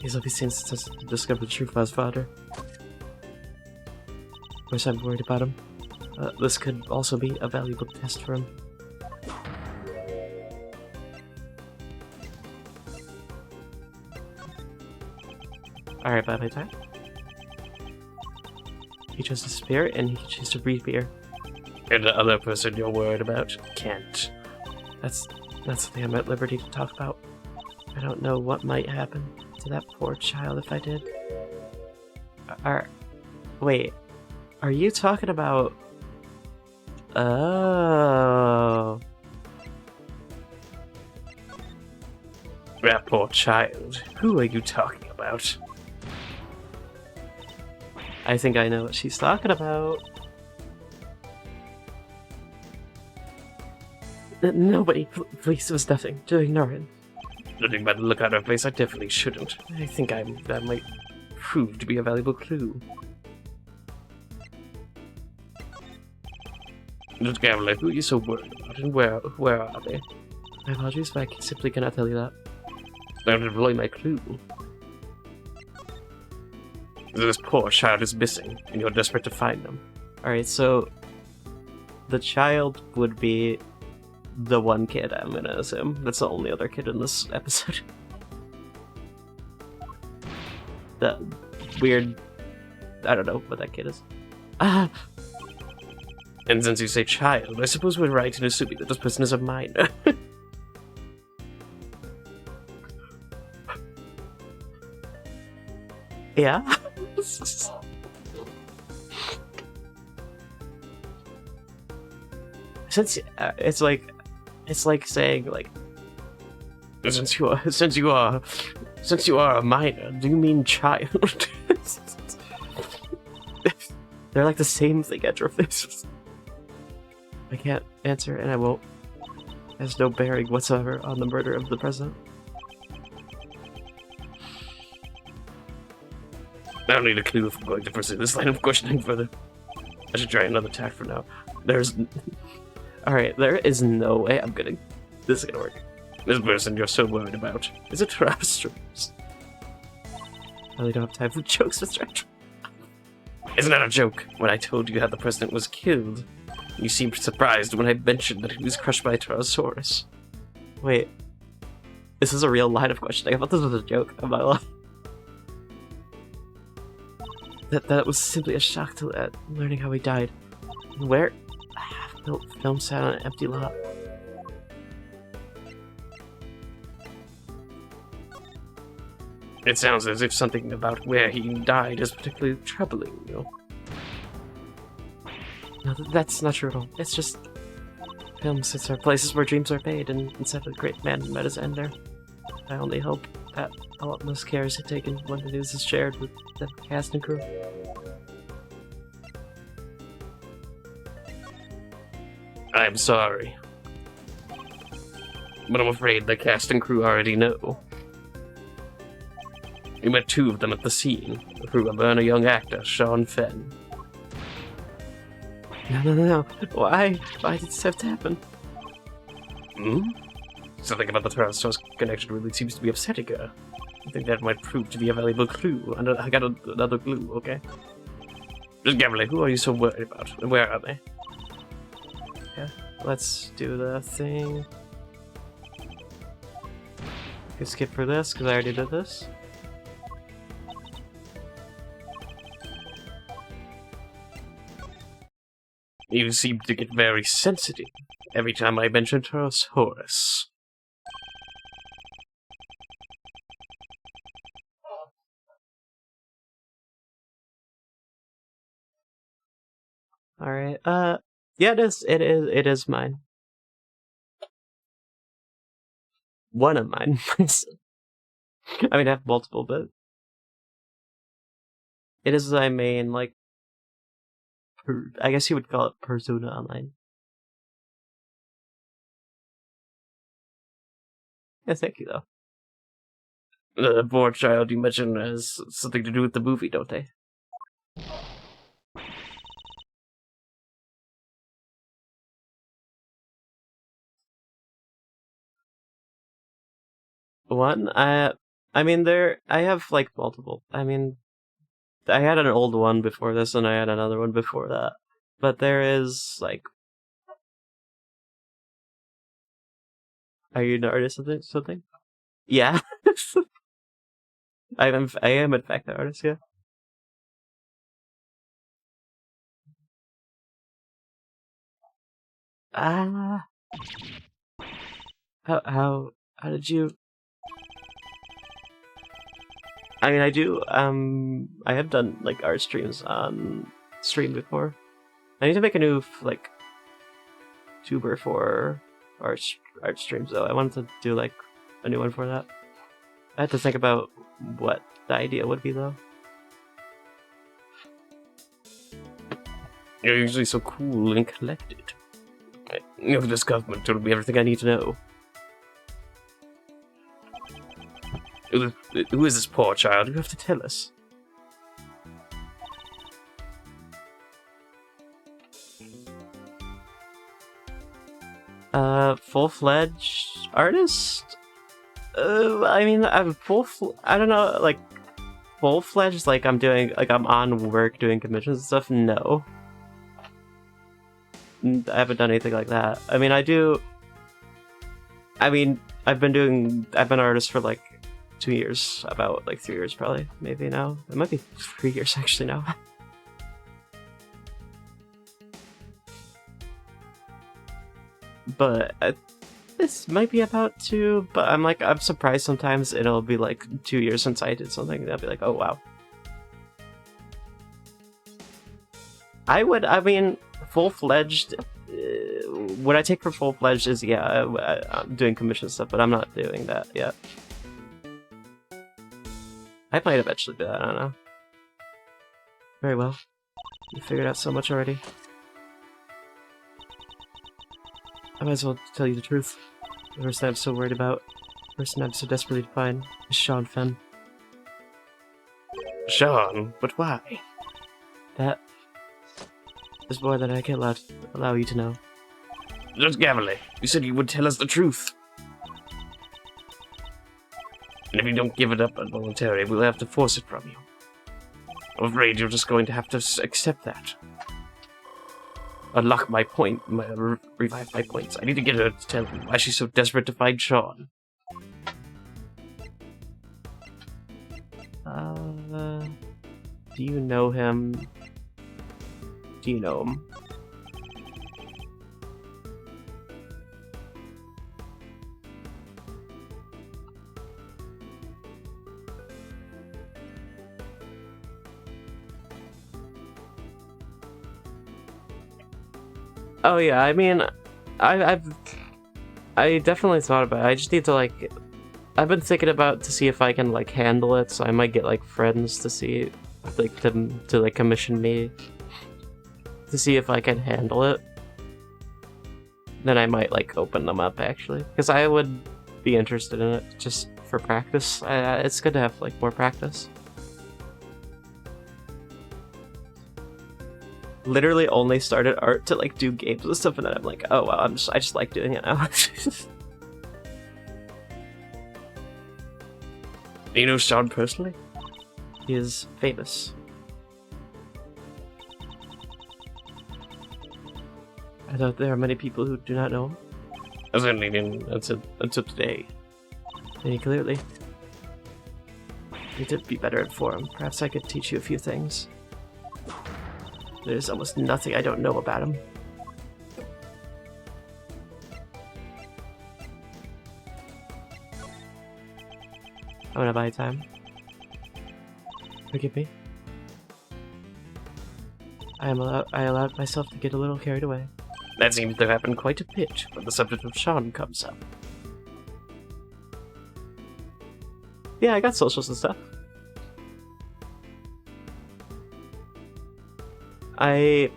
He's obviously since to discover the truth about his father. Of course I'm worried about him. This could also be a valuable test for him. Alright, bye time. He chose to spirit, and he can choose to breathe beer.
And the other person you're worried about can't.
That's something I'm at liberty to talk about. I don't know what might happen to that poor child if I did. Wait, are you talking about... Oh...
That poor child. Who are you talking about?
I think I know what she's talking about. Nobody, please, was nothing. To ignore him.
Judging by the look on her face, I definitely shouldn't. I think that might prove to be a valuable clue. Just Gambit, who are you so worried about, and where are they?
My apologies, but I simply cannot tell you that.
Don't deploy my clue. This poor child is missing, and you're desperate to find them.
Alright, so the child would be the one kid, I'm gonna assume. That's the only other kid in this episode. The weird... I don't know what that kid is. Ah!
And since you say child, I suppose we're right in assuming that this person is a minor.
Yeah? Since it's like saying like since you are a minor, do you mean child? They're like the same thing at your faces. I can't answer and I won't. It has no bearing whatsoever on the murder of the president.
I don't need a clue if I'm going to pursue this line of questioning further. I should try another tack for now.
Alright, there is no way this is gonna work.
This person you're so worried about is a Travis.
I really don't have time for jokes with strangers.
Isn't that a joke? When I told you how the president was killed, you seemed surprised when I mentioned that he was crushed by a Tyrannosaurus.
Wait. This is a real line of questioning. I thought this was a joke. I'm not lying. That was simply a shock to learning how he died. Where? Film set on an empty lot.
It sounds as if something about where he died is particularly troubling you.
No, that's not true at all. It's just film sets are places where dreams are made, and instead of a great man met his end there. I only hope that utmost care is taken when the news is shared with the cast and crew.
I'm sorry. But I'm afraid the cast and crew already know. We met two of them at the scene, the crew member and a young actor, Sean Fenn.
No. Why? Why did this have to happen?
Something about the Tyrannosaurus connection really seems to be upsetting her. I think that might prove to be a valuable clue. And I got another clue, okay? Just Gambit, who are you so worried about? And where are they?
Yeah, let's do the thing. You can skip for this, because I already did this.
You seem to get very sensitive every time I mention Tyrannosaurus.
Alright, yeah, it is mine. One of mine. I mean, I have multiple, but it is my main, like, I guess you would call it Persona Online. Yeah, thank you, though.
The poor child you mentioned has something to do with the movie, don't they?
One, I mean, I have, like, multiple. I mean, I had an old one before this, and I had another one before that. But there is, like... Are you an artist or something? Yeah. I am in fact an artist, yeah. How did you... I mean, I have done, like, art streams on stream before. I need to make a new, like, tuber for art streams, though. I wanted to do, like, a new one for that. I had to think about what the idea would be, though.
You're usually so cool and collected. This government told me everything I need to know. Who is this poor child? You have to tell us.
Full-fledged artist? I mean, I'm I don't know, like, full-fledged, like I'm on work doing commissions and stuff? No. I haven't done anything like that. I mean, I've been an artist for like 2 years, about like 3 years probably, maybe now. It might be 3 years actually now. But this might be about to, but I'm surprised sometimes it'll be like 2 years since I did something, and I'll be like, oh wow. I mean, full-fledged, what I take for full-fledged is, yeah, I'm doing commission stuff, but I'm not doing that yet. I might eventually do that, I don't know. Very well. You figured out so much already. I might as well tell you the truth. The person I'm so worried about, the person I'm so desperately to find, is Sean Fenn.
Sean? But why?
That is more than I can allow you to know.
Just Gavely, you said you would tell us the truth. And if you don't give it up involuntarily, we'll have to force it from you. I'm afraid you're just going to have to accept that. Unlock my point, revive my points. I need to get her to tell me why she's so desperate to find Sean.
Do you know him? Do you know him? Oh yeah, I mean, I definitely thought about it. I just need to like, I've been thinking about to see if I can like handle it. So I might get like friends to see, like to like commission me to see if I can handle it. Then I might like open them up actually, because I would be interested in it just for practice. It's good to have like more practice. Literally only started art to like do games and stuff, and then I'm like, oh wow, I just like doing it now.
Do you know Sean personally?
He is famous. I thought there are many people who do not know him.
I certainly didn't until today.
Very clearly. You did be better informed. Perhaps I could teach you a few things. There's almost nothing I don't know about him. I'm gonna buy time. Forgive me. I allowed myself to get a little carried away.
That seems to happen quite a bit when the subject of Sean comes up.
Yeah, I got socials and stuff. I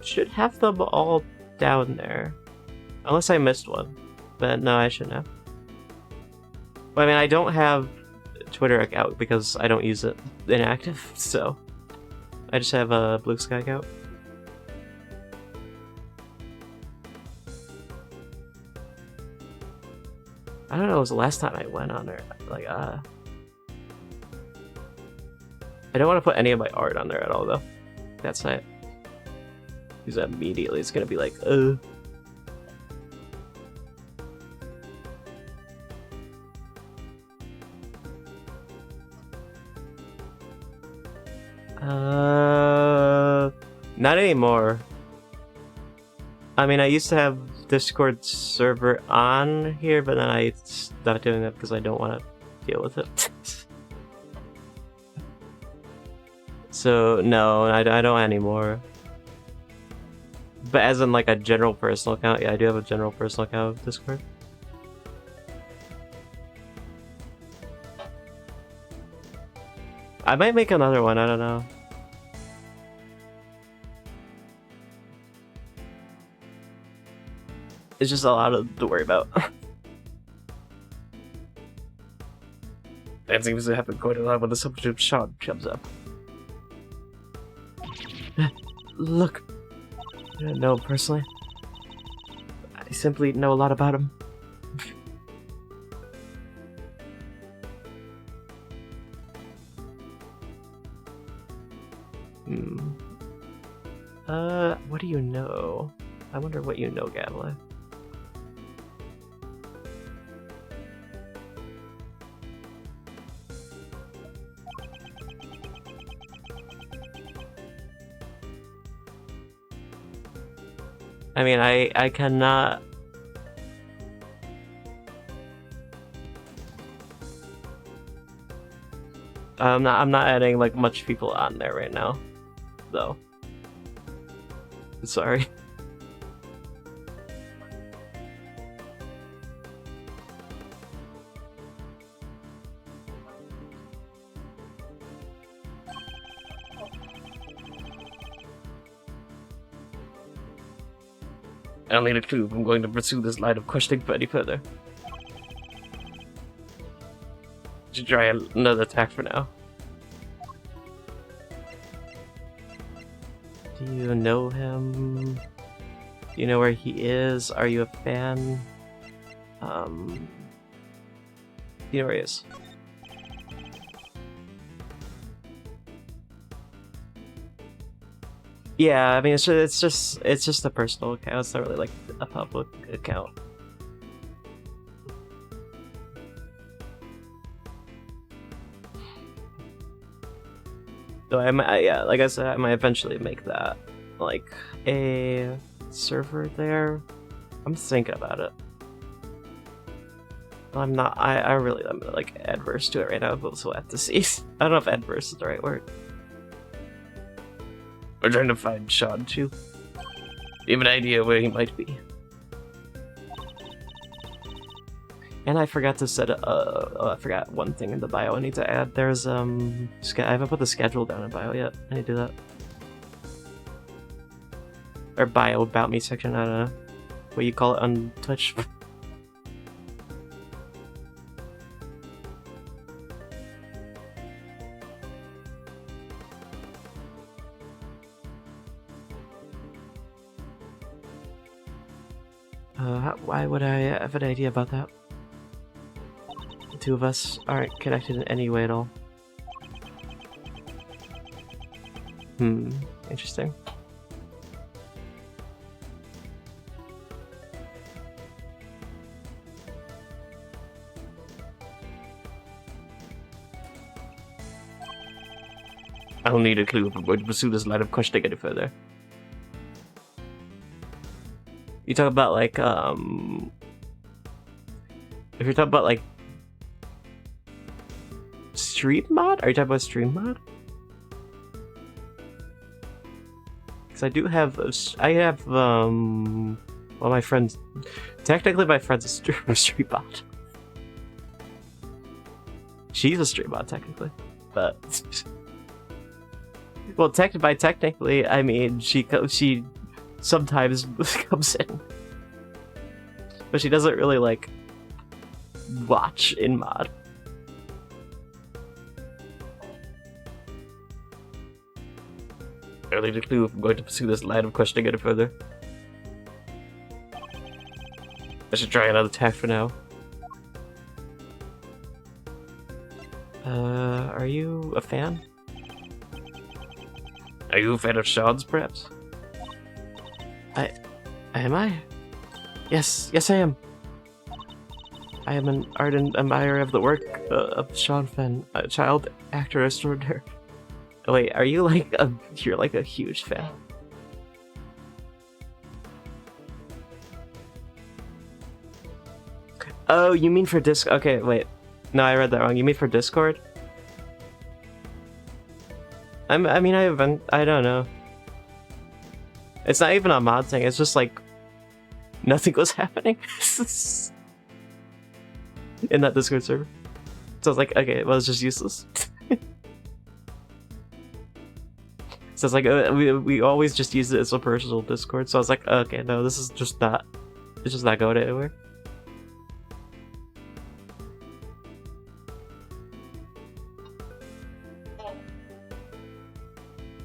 should have them all down there. Unless I missed one. But no, I shouldn't have. Well, I mean, I don't have a Twitter account because I don't use it inactive, so I just have a Blue Sky account. I don't know, it was the last time I went on there. Like, I don't want to put any of my art on there at all, though. That's not. Because immediately it's gonna be like, not anymore. I mean, I used to have Discord server on here, but then I stopped doing that because I don't want to deal with it. So, no, I don't anymore. But as in, like, a general personal account, yeah, I do have a general personal account of Discord. I might make another one, I don't know. It's just a lot to worry about.
That seems to happen quite a lot when the subject of Sean comes up.
Look, I don't know him personally. I simply know a lot about him. What do you know? I wonder what you know, Gavle. I mean, I cannot... I'm not adding, like, much people on there right now, though. Sorry.
I don't need a clue if I'm going to pursue this line of questioning any further. Should try another attack for now.
Do you know him? Do you know where he is? Are you a fan? Do you know where he is? Yeah, I mean, it's just a personal account. It's not really like a public account. So yeah, like I said, I might eventually make that like a server there. I'm thinking about it. I'm not. I really am like adverse to it right now, but we'll have to see. I don't know if adverse is the right word.
We're trying to find Sean too. Do you have an idea where he might be?
And I forgot to set I forgot one thing in the bio I need to add. There's I haven't put the schedule down in bio yet. I need to do that. Or bio about me section, I don't know what you call it on Twitch. Why would I have an idea about that? The two of us aren't connected in any way at all. Interesting.
I don't need a clue if I'm going to pursue this line of questioning any further.
You talk about like if you're talking about like stream mod, are you talking about stream mod? Because I do have well, my friends, technically my friend's a stream bot. She's a stream bot technically, but well, technically I mean she sometimes comes in, but she doesn't really like watch in mod.
I don't need a clue if I'm going to pursue this line of questioning any further. I should try another attack for now.
Are you a fan?
Are you a fan of Sean's, perhaps?
Am I? Yes, I am. I am an ardent admirer of the work of Sean Fenn, a child actor extraordinaire. Oh, wait, are you like you're like a huge fan? Oh, you mean for Discord? Okay, wait. No, I read that wrong. You mean for Discord? I mean, I don't know. It's not even a mod thing, it's just like nothing was happening in that Discord server. So I was like, okay, well, it's just useless. So it's like, we always just use it as a personal Discord, so I was like, okay, no, this is just not, it's just not going anywhere.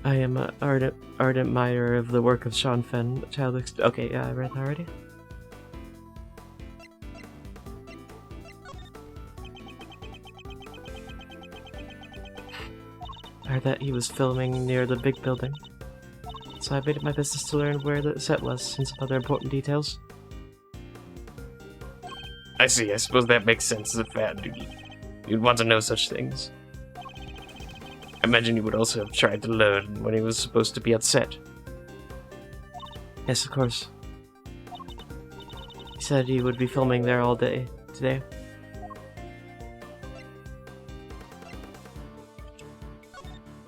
I am an ardent admirer of the work of Sean Fenn, okay, yeah, I read that already. I heard that he was filming near the big building. So I made it my business to learn where the set was and some other important details.
I see. I suppose that makes sense as a fan. You'd want to know such things. I imagine you would also have tried to learn when he was supposed to be at set.
Yes, of course. He said he would be filming there all day today.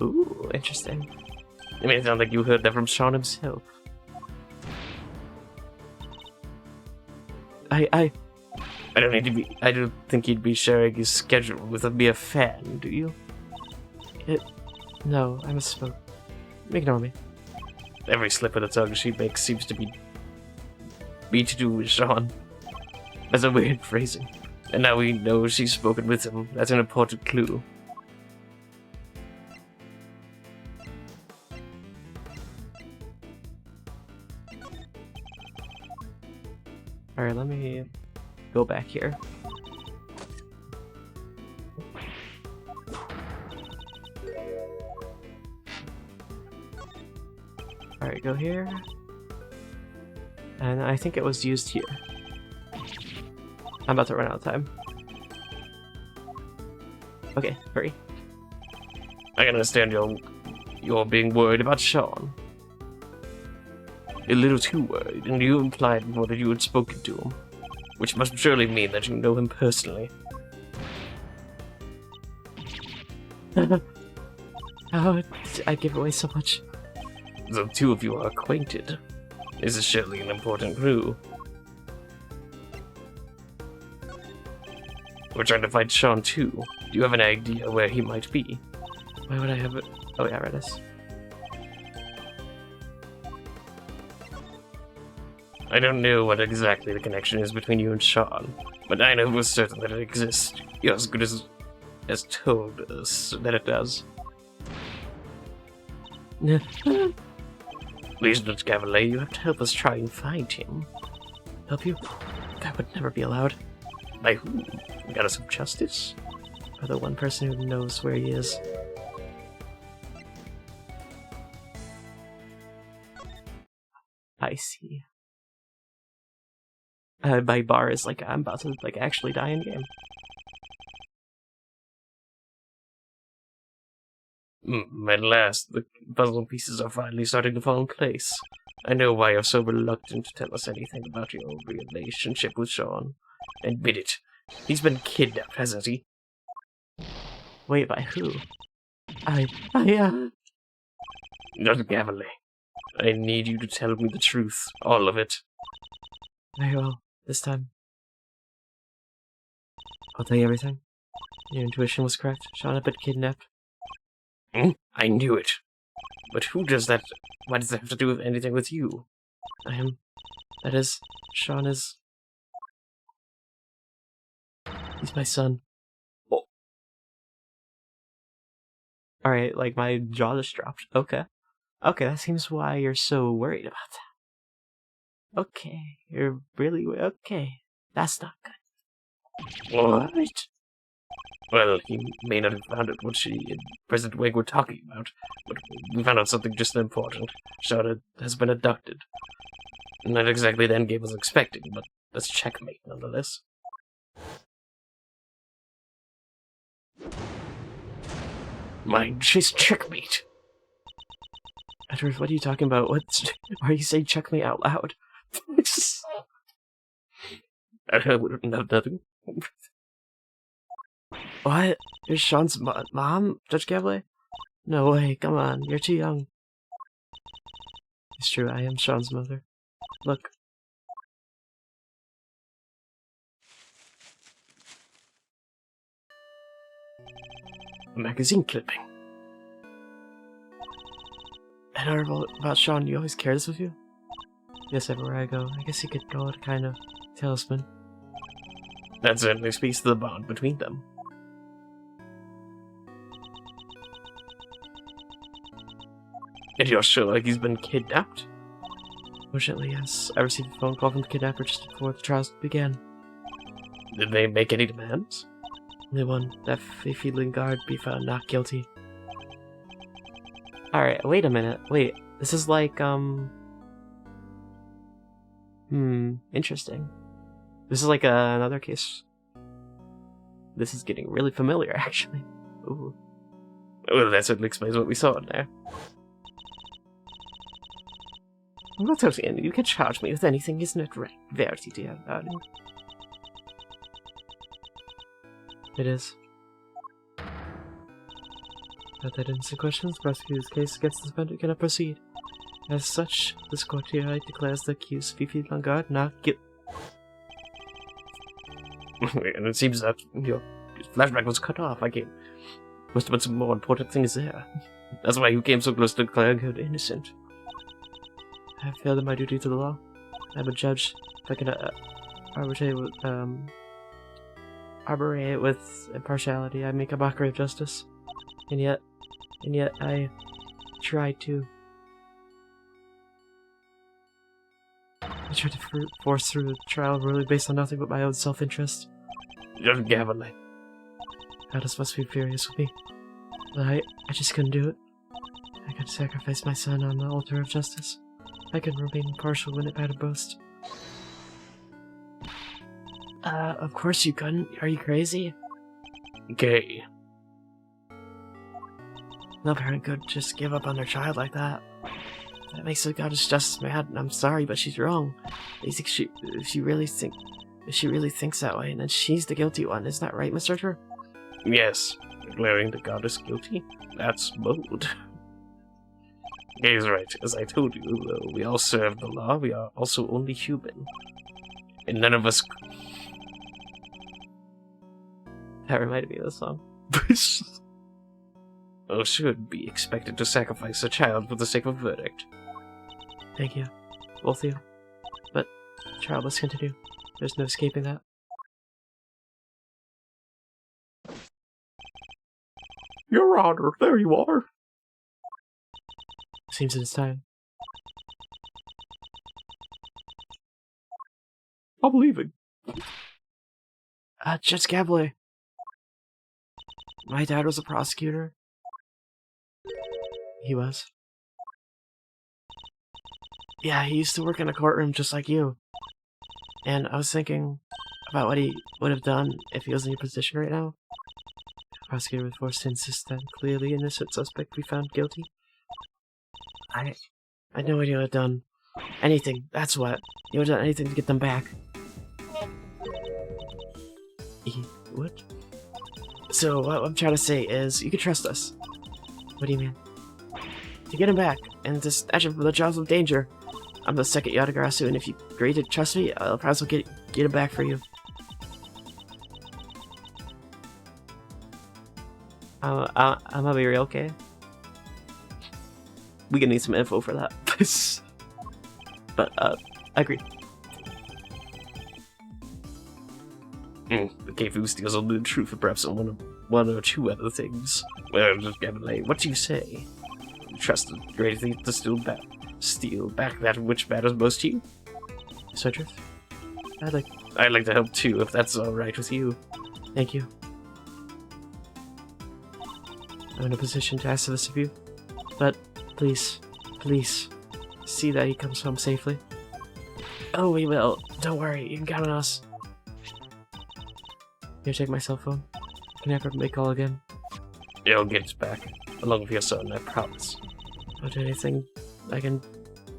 Ooh, interesting.
I mean, it sounds like you heard that from Sean himself.
I
don't think he'd be sharing his schedule with a mere fan, do you?
No, I misspoke. Ignore me.
Every slip of the tongue she makes seems to be to do with Sean. That's a weird phrasing. And now we know she's spoken with him. That's an important clue.
Alright, let me go back here. Alright, go here. And I think it was used here. I'm about to run out of time. Okay, hurry.
I can understand you're being worried about Sean. A little too worried, and you implied before that you had spoken to him, which must surely mean that you know him personally.
How did I give away so much?
The two of you are acquainted. This is surely an important clue. We're trying to find Sean too. Do you have an idea where he might be?
Why would I have it? Oh yeah, right this.
I don't know what exactly the connection is between you and Sean, but I know for certain that it exists. You're as good as told us that it does. Lieutenant Cavalier, you have to help us try and find him.
Help you? That would never be allowed.
By whom? Goddess of Justice?
By the one person who knows where he is. I see. My bar is like I'm about to actually die in game.
At last, the puzzle pieces are finally starting to fall in place. I know why you're so reluctant to tell us anything about your relationship with Sean. Admit it. He's been kidnapped, hasn't he?
Wait, by who?
Not Cavalier. I need you to tell me the truth. All of it.
Very well. This time. I'll tell you everything. Your intuition was correct. Sean had been kidnapped.
I knew it. But who does that? Why does that have to do with anything with you?
I am. That is, Sean is. He's my son.
Oh.
Alright, like my jaw just dropped. Okay. Okay, that seems why you're so worried about that. Okay, you're really okay. That's not good.
What? Well, he may not have found out what she and President Wing were talking about, but we found out something just as important. Sean has been abducted. Not exactly the endgame was expecting, but that's checkmate nonetheless. Mine, she's checkmate.
Edward, what are you talking about? Why are you saying checkmate out loud?
I wouldn't have nothing.
What? You're Sean's mom, Judge Cavalier? No way, come on, you're too young. It's true, I am Sean's mother. Look.
A magazine clipping.
I heard about Sean, you always carry this with you? Yes, everywhere I go. I guess you could call it a kind of talisman.
That certainly speaks to the bond between them. And you're sure he's been kidnapped?
Fortunately, yes. I received a phone call from the kidnapper just before the trials began.
Did they make any demands?
Only one, that Fifi Lingard be found not guilty. Alright, wait a minute. Wait, this is like, interesting. This is like another case. This is getting really familiar, actually. Ooh.
Well, that certainly explains what we saw in there.
I'm not totally in. You can charge me with anything, isn't it right? Verity, dear darling. It is. Without that innocent questions, the prosecutor's case against the defendant cannot proceed. As such, this court hereby declares the accused Fifi Langard not guilty.
And it seems that your flashback was cut off. Must have been some more important things there. That's why you came so close to declaring her innocent.
I have failed in my duty to the law. I'm a judge. If I can arbitrate with impartiality, I make a mockery of justice. And yet I tried to. I tried to force through a trial really based on nothing but my own self-interest.
Just Gambit.
Aldous must be furious with me. But I just couldn't do it. I could sacrifice my son on the altar of justice. I can remain impartial when it mattered most. Of course you couldn't. Are you crazy?
Gay.
No parent could just give up on their child like that. That makes the goddess justice mad, and I'm sorry, but she's wrong. If she really thinks that way, then she's the guilty one. Isn't that right, Mr. Archer?
Yes, declaring the goddess guilty? That's bold. Gay is right. As I told you, though, we all serve the law, we are also only human. And none of us...
That reminded me of the song.
should be expected to sacrifice a child for the sake of a verdict.
Thank you. Both of you. But the trial must continue. There's no escaping that.
Your Honor, there you are.
Seems it is time.
I'm leaving.
Judge Gabler. My dad was a prosecutor. He was. Yeah, he used to work in a courtroom just like you. And I was thinking about what he would have done if he was in your position right now. The prosecutor was forced to insist that a clearly innocent suspect be found guilty. I know what he would have done. Anything, that's what. He would have done anything to get them back. What? So, what I'm trying to say is, you can trust us. What do you mean? To get him back, and to snatch him from the jaws of danger. I'm the second Yatagarasu, and if you agree to trust me, I'll probably get him back for you. I'm gonna be real, okay? We gonna need some info for that. But, agreed.
The Keifu steals only the truth, and perhaps on one or two other things. Well, just Gambit, what do you say? Trust the great thing to steal back that which matters most to you?
So, Truth?
I'd like to help too, if that's alright with you.
Thank you. I'm in a position to ask this of you, but please, see that he comes home safely. Oh, we will. Don't worry, you can count on us. Here, take my cell phone. Can I ever make call again?
Yeah, I'll get it back, along with your son, I promise.
I'll do anything I can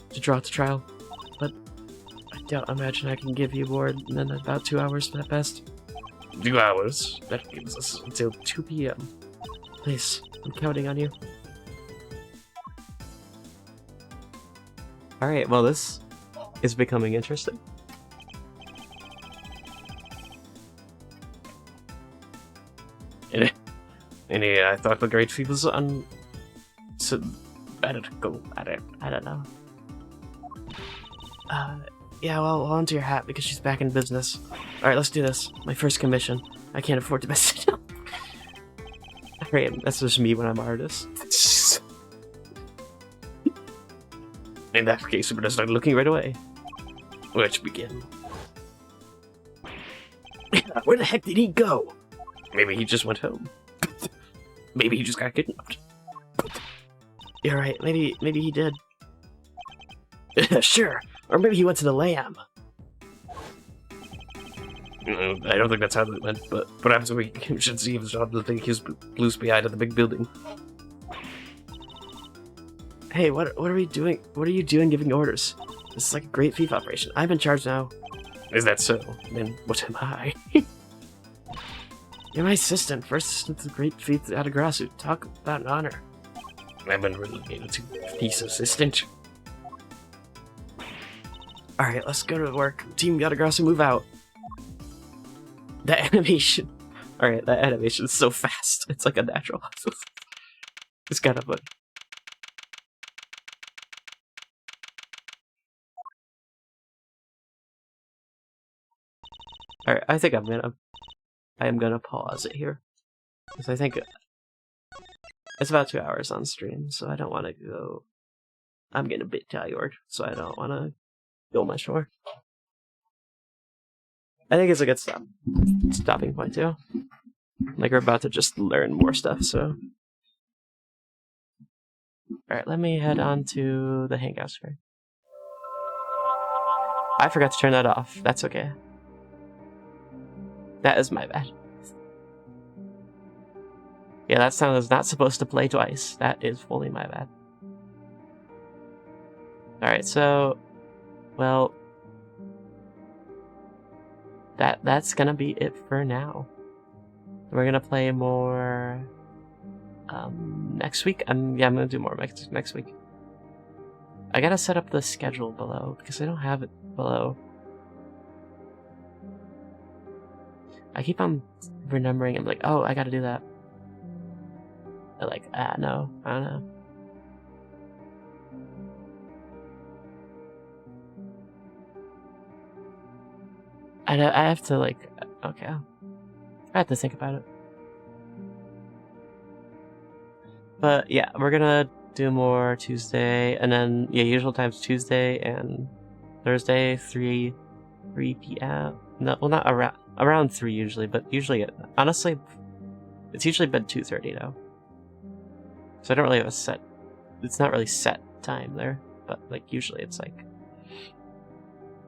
to draw out the trial, but I doubt imagine I can give you more than about 2 hours at best.
2 hours? That gives us until 2 p.m.
Please, I'm counting on you. Alright, well this is becoming interesting.
And I thought the great people's on... So, I don't know.
Yeah, well, hold on to your hat because she's back in business. Alright, let's do this. My first commission. I can't afford to mess it up. Alright, that's just me when I'm an artist.
In that case, we better start looking right away. Where to begin?
Where the heck did he go?
Maybe he just went home. Maybe he just got kidnapped. You're right. Maybe he did. Sure. Or maybe he went to the lamb. I don't think that's how it went, but perhaps we should see if John will take his blue behind at the big building. Hey, what are we doing? What are you doing giving orders? This is like a great thief operation. I'm in charge now. Is that so? Then what am I? You're my assistant. First assistant to the great thief Adegrasu. Talk about an honor. I've been relegated to thief's assistant. Alright, let's go to work. Team Adegrasu, move out. That animation. Alright, that animation is so fast. It's like a natural. It's kind of funny. Alright, I think I am gonna pause it here. Because I think it's about 2 hours on stream, so I don't want to go... I'm getting a bit tired, so I don't want to go much more. I think it's a good stopping point too. Like, we're about to just learn more stuff, so... Alright, let me head on to the hangout screen. I forgot to turn that off. That's okay. That is my bad. Yeah, that sound is not supposed to play twice. That is fully my bad. Alright, so... Well... That's gonna be it for now. We're gonna play more... next week? Yeah, I'm gonna do more next week. I gotta set up the schedule below, because I don't have it below. I keep on remembering, I'm like, oh, I gotta do that. But like, no, I don't know. I have to, like, okay. I have to think about it. But yeah, we're gonna do more Tuesday, and then, yeah, usual times Tuesday and Thursday, 3 p.m. No, well, not around 3 usually, but usually, honestly, it's usually been 2:30 now. So I don't really have a set, it's not really set time there, but like usually it's like,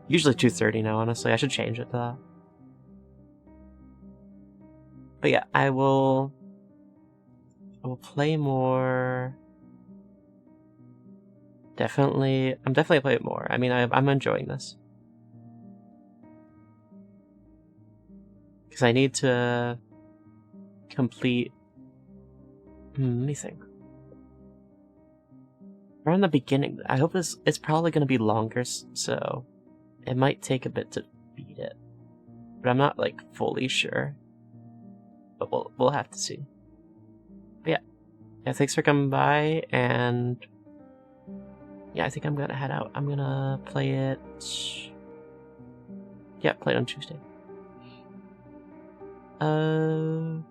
usually 2:30 now, honestly. I should change it to that. But yeah, I will play more. I'm definitely playing more. I mean, I'm enjoying this. Because I need to complete... let me think. Around the beginning, I hope it's probably going to be longer, so it might take a bit to beat it. But I'm not, like, fully sure. But we'll have to see. But yeah, thanks for coming by, and yeah, I think I'm gonna head out. I'm gonna play it. Yeah, play it on Tuesday. And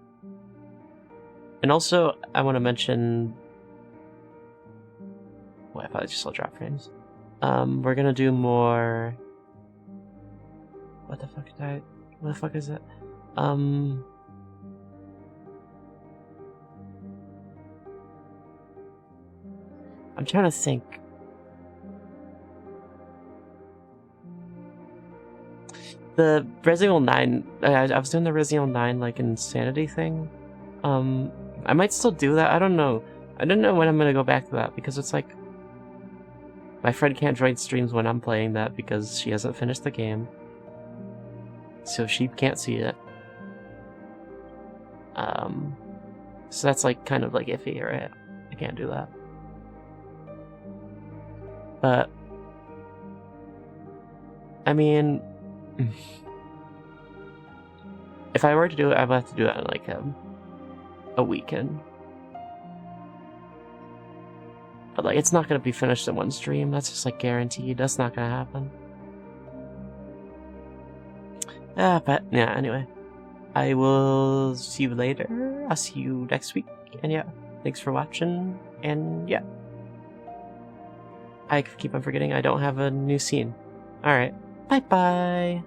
also, I want to mention. Well, I probably just saw drop frames. We're gonna do more. What the fuck is it? I'm trying to think. The Resident Evil 9, I was doing the Resident Evil 9 like insanity thing. I might still do that. I don't know. I don't know when I'm gonna go back to that, because it's like my friend can't join streams when I'm playing that because she hasn't finished the game, so she can't see it. So that's like kind of like iffy, right? I can't do that. But I mean, if I were to do it, I would have to do it on like a weekend. But like, it's not gonna be finished in one stream. That's just like guaranteed. That's not gonna happen. But yeah. Anyway, I will see you later. I'll see you next week. And yeah, thanks for watching. And yeah, I keep on forgetting I don't have a new scene. All right, bye bye.